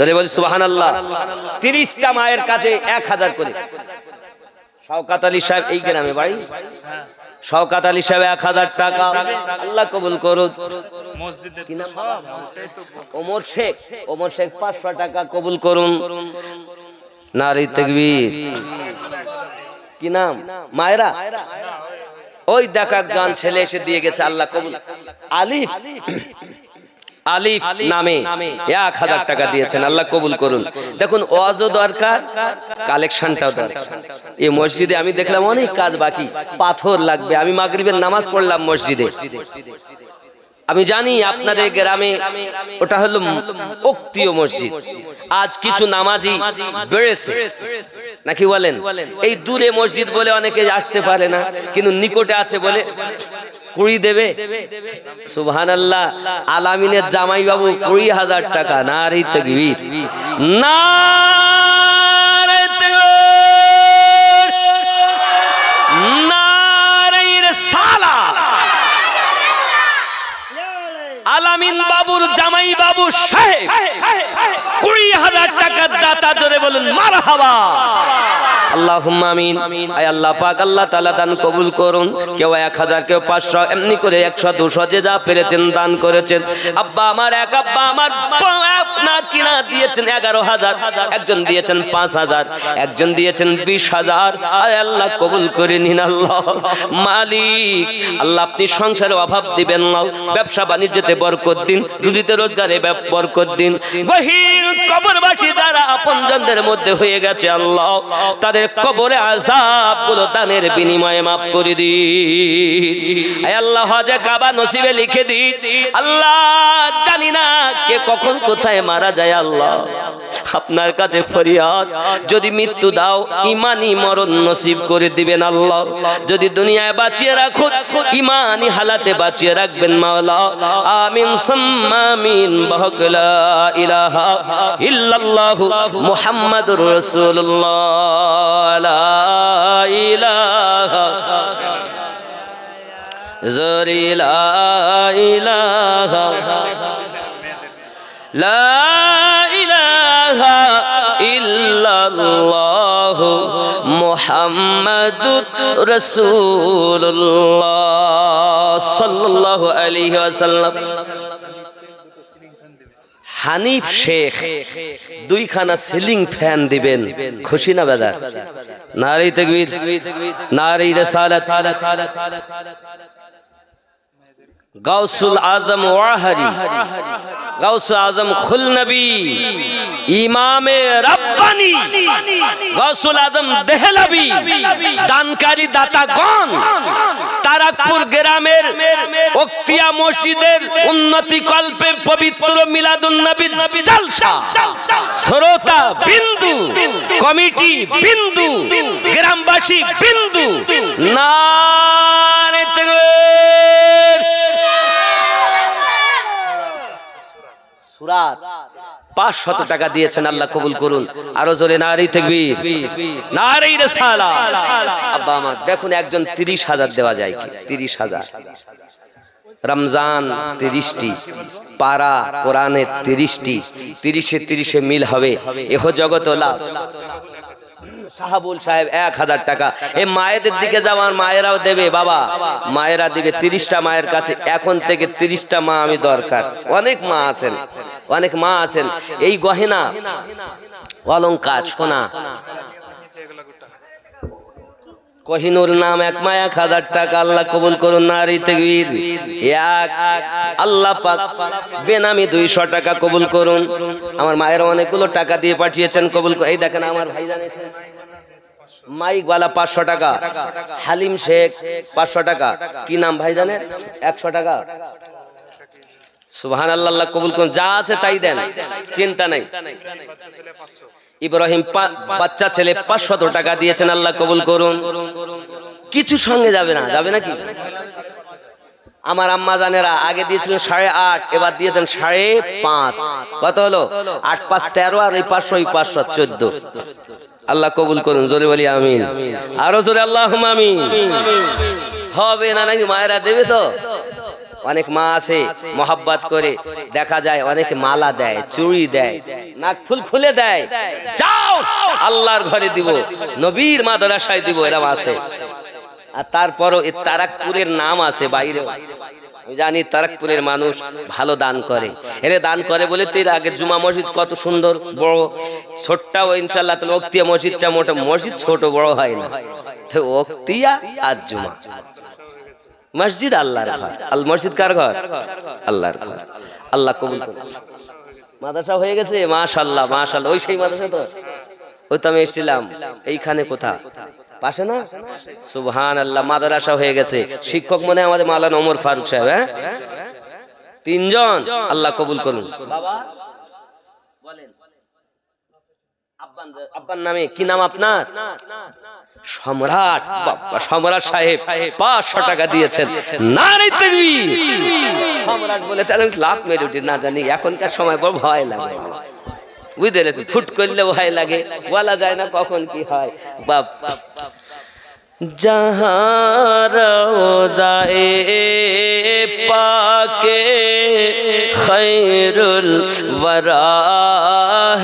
জোরে বলি সুবহানাল্লাহ। 30টা মায়ের কাছে 1,000 করে। শওকত আলী সাহেব এই গ্রামে বাড়ি। শওকত আলী সাহেব 1,000 টাকা। আল্লাহ কবুল করুন। মসজিদের কি নাম? ওমর শেখ। ওমর শেখ 500 টাকা কবুল করুন। নারী তাকবীর। কি নাম? মায়েরা। ওই দেখা একজন ছেলে এসে দিয়ে গেছে। আল্লাহ কবুল। আলিফ, আলিফ নামে 1,000 টাকা দিয়েছেন। আল্লাহ কবুল করুন। দেখুন ওয়াজও দরকার, কালেকশনটাও দরকার। এই মসজিদে আমি দেখলাম অনেক কাজ বাকি, পাথর লাগবে। আমি মাগরিবের নামাজ পড়লাম মসজিদে। আমি জানি আপনাদের গ্রামে ওটা হলো উক্তীয় মসজিদ। আজ কিছু নামাজি বেড়েছে নাকি বলেন? এই দূরে মসজিদ বলে অনেকে আসতে পারে না, কিন্তু নিকটে আছে বলে কুড়ি দেবে। সুবহানাল্লাহ। আলামিনের জামাই বাবু 20,000 টাকা। নারী তাকবীর, নারে তাকবীর, নারে রিসালাত। আলামিন বাবুর জামাই বাবু সাহেব 20,000 টাকার দাতা, জোরে বলুন মারহাবা। আল্লাহুম্মা আমিন। আয় আল্লাহ পাক, আল্লাহ তাআলা দান কবুল করুন। কেউ 1000, কেউ 500, এমনি করে 100, 200 যে যা পেরেছেন দান করেছেন। আব্বা আমার এক আব্বা আমার আপনার কিনা দিয়েছেন 11,000, একজন দিয়েছেন 5,000, একজন দিয়েছেন 20,000। আয় আল্লাহ কবুল করে নিন। আল্লাহ মালিক, আল্লাহ আপনি সংসারে অভাব দিবেন না, ব্যবসা বাণিজ্যতে বরকত দিন, রুজিতে রোজগারে বরকত দিন। গহীর কবরবাসী যারা আপনজনদের মধ্যে হয়ে গেছে আল্লাহ, তাদের কবরে আযাব গুলো দানের বিনিময়ে মাফ করে দিন। আয় আল্লাহ হজে কাবা নসিবে লিখে দিন। আল্লাহ জানি না কে কখন কোথায় মারা যায়, আল্লাহ আপনার কাছে ফরিয়াদ, যদি মৃত্যু দাও ইমানি মরণ নসিব করে দিবেন আল্লাহ। যদি দুনিয়ায় বাঁচিয়ে রাখো ইমানি হালাতে বাঁচিয়ে রাখবেন মাওলা। আমিন সুম্মা আমিন। বাহলা ইলাহা ইল্লাল্লাহু মুহাম্মাদুর রাসূলুল্লাহ। লা ইলাহা জরি লা ইলাহা লা ইলাহা ইল্লাল্লাহু মুহাম্মাদুর রাসূলুল্লাহ সাল্লাল্লাহু আলাইহি ওয়াসাল্লাম। হানিফ শেখ 2খানা সিলিং ফ্যান দিবেন, খুশি না বেদার? নারী তাকবীর, নারী রিসালাত। গাউসুল আজম ওয়াহারি, গাউসুল আজম খুলনবী, ইমামে রাব্বানি গাউসুল আজম দেহলভী, দানকারী দাতাগণ, তারাকপুর গ্রামের উক্তিয়া মসজিদের উন্নতি কল্পে পবিত্র মিলাদুন নবী জলসা, শ্রোতা বিন্দু, কমিটি বিন্দু, গ্রামবাসী বিন্দু, নারে তাকবীর। সুরাত 500 টাকা দিয়েছেন, আল্লাহ কবুল করুন। আরো জোরে নারী তাকবীর, নারী রিসালাত। আব্বা আমার দেখুন, একজন 30,000 দেওয়া যায় কি? 30,000। রমজান 30টি, পারা কোরআনে 30টি, 30-এ 30-এ মিল হবে। এহ জগত লাভ। সাহাবুল সাহেব 1000 টাকা। এই মায়েদের দিকে যাওয়ার মায়েরাও দেবে বাবা, মায়েরা দিবে 30টা মায়ের কাছে। এখন থেকে 30টা মা আমি দরকার। অনেক মা আছেন, অনেক মা আছেন। এই গহেনা অলংকার সোনা কোহিনুর নাম এক মা 1000 টাকা, আল্লাহ কবুল করুন। নারী তাকবীর। আল্লাহ পাক বেনামি 200 টাকা কবুল করুন। আমার মায়ের অনেকগুলো টাকা দিয়ে পাঠিয়েছেন, কবুল করুন। এই দেখেন আমার ভাইজান এসে মাইক ওয়ালা 500 টাকা, হালিম শেখ 500 টাকা। কি নাম ভাইজানের? 100 টাকা। সুবহানাল্লাহ, আল্লাহ কবুল করুন। যা আছে তাই দেন, চিন্তা নাই। ইব্রাহিম বাচ্চা ছেলে 500 টাকা দিয়েছেন, আল্লাহ কবুল করুন। কিছু সঙ্গে যাবে না, যাবে নাকি? আমার আম্মা জানেরা আগে দিয়েছিলেন 8.5, এবার দিয়েছেন 5.5। কত হলো? 8 5 13, আর এই 500 14। আল্লাহ কবুল করুন। জোরে বলি আমিন। আরো জোরে আল্লাহুম্মা আমিন। হবে না নাকি? মায়েরা দেবে তো। অনেক মা আছে মোহাব্বত করে, দেখা যায় অনেক মালা দেয়, চুড়ি দেয়, নাক ফুল খুলে দেয়। যাও আল্লাহর ঘরে দিব, নবীর মাদ্রাসায় দিব, এরকম আছে। আর তারপরও এই তারাকপুরের নাম আছে বাইরে। আমি জানি তারাকপুরের মানুষ ভালো দান করে, এর দান করে বলে তো এর আগে জুমা মসজিদ কত সুন্দর বড়, ছোটটাও ইনশাআল্লাহ। তাহলে ওক্তিয়া মসজিদটা মোটা মসজিদ, ছোট বড় হয় না। তো ওক্তিয়া আর জুমা মসজিদ আল্লাহর ঘর। আল মসজিদ কার ঘর? আল্লাহর ঘর। আল্লাহ কবুল করুন। মাদ্রাসা হয়ে গেছে, মাশাআল্লাহ মাশাআল্লাহ। ওই সেই মাদ্রাসা তো, ওই তো আমি এসেছিলাম এইখানে, কোথা পাশে না? সুবহানাল্লাহ, মাদ্রাসা হয়ে গেছে। শিক্ষক মনে আমাদের মাওলানা ওমর ফারুক সাহেব। হ্যাঁ তিনজন, আল্লাহ কবুল করুন। বাবা বলেন, আব্বার নামে কি নাম আপনার? সম্রাট। বাবা সম্রাট সাহেব 500 টাকা দিয়েছেন। নারে তাকবীর। সম্রাট বলে তাহলে লাভ মেরে উঠি, না জানি এখনকার সময় বড় ভয় লাগে, বুঝলে, ফুট করলে ভয় লাগে, বলা যায় না কখন কি হয়। বাপ जहाँ रोज़ाए पाके खैरुल वरा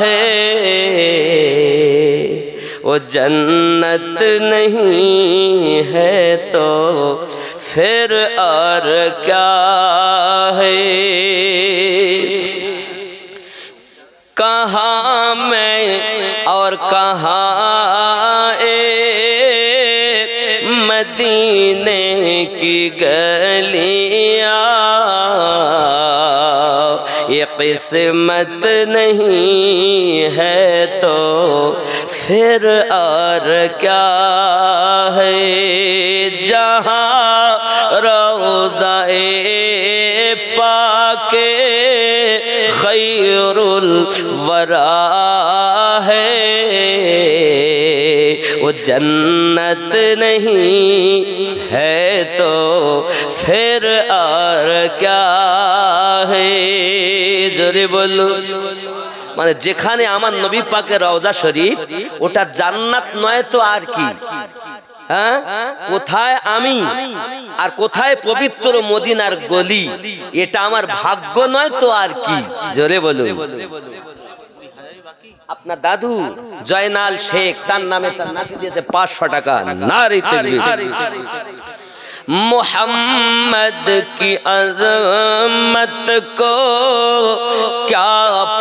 है, वो जन्नत नहीं है तो फिर और क्या है। कहाँ मैं और कहाँ मदीने की गलियां, ये किस्मत नहीं है तो फिर और क्या है। जहाँ रौज़ाए पाके खैरुल वरा है, वो जन्नत नहीं है तो फिर और क्या है। जोरे बोलो, মানে যেখানে আমার নবী পাকের রওজা শরীফ, ওটা জান্নাত নয় তো আর কি। হ্যাঁ, কোথায় আমি আর কোথায় পবিত্র মদিনার গলি, এটা আমার ভাগ্য নয় তো আর কি। জোরে বলো। আপনার দাদু জয়নাল শেখ, তার নামে তার নাতি দিয়েছে 500 টাকা। নারে তাকবীর। मोहम्मद की अज़मत को क्या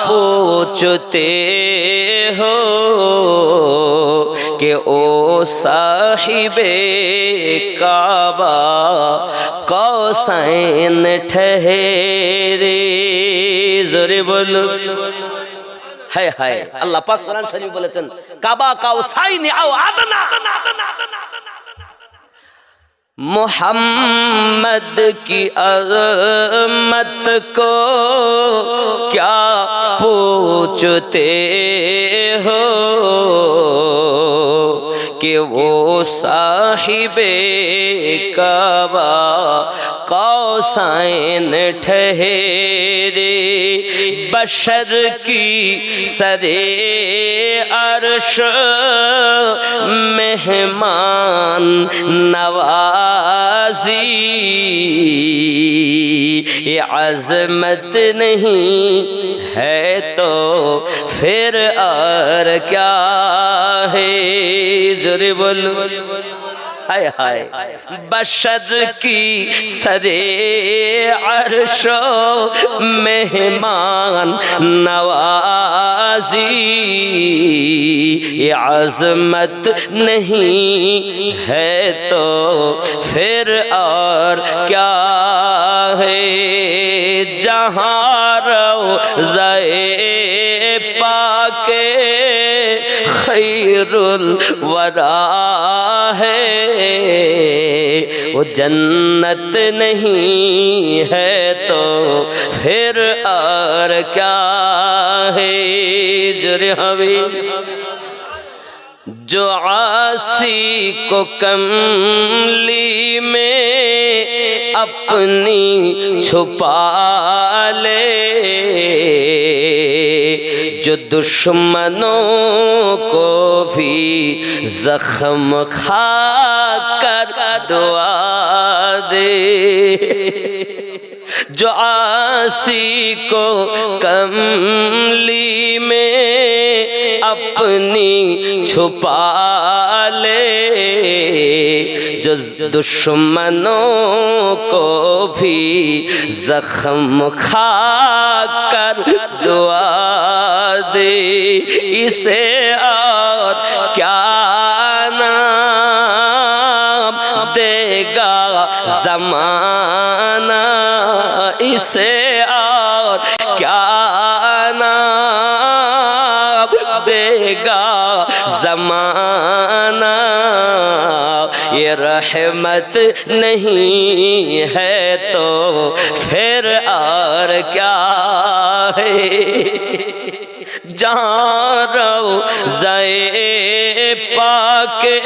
पूछते हो कि ओ साहिबे काबा कौसैन ठहरे। जोरे बोलो। हाय हाय, अल्लाह पाक कुरान शरीफ বলেছেন কাবা কাউসাইনি আও আদনা। मोहम्मद की अज़मत को क्या पूछते हो कि वो साहिबे काबा कौसैन ठहरे। बशर की सरे अर्श मेहमान नवाजी, ये अज़मत नहीं है तो फिर और क्या है। जोरे बोलो। हाय हाय, बशर की सरे अर्शो मेहमान नवाजी, ये अज़मत नहीं है तो फिर और क्या है। जहाँ रौज़ाए पाके खैरुल वरा है, वो जन्नत नहीं है तो फिर और क्या है। जोरे हवे। जो आसी को कमली में अपनी छुपा ले, जो दुश्मनों को भी जख्म खाकर दुआ दे। जो आसी को कमली में अपनी छुपा ले, जो दुश्मनों को भी जख्म खाकर दुआ दे। इसे और क्या नाम देगा ज़माना, इसे और क्या नाम देगा ज़माना, ये रहमत नहीं है तो फिर और क्या है। जहाँ रोज़े पाके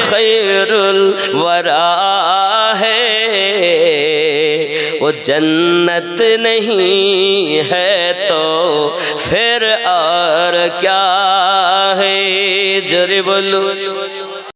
खैरुल वरा है, वो जन्नत नहीं है तो फिर और क्या है। जरे बोलो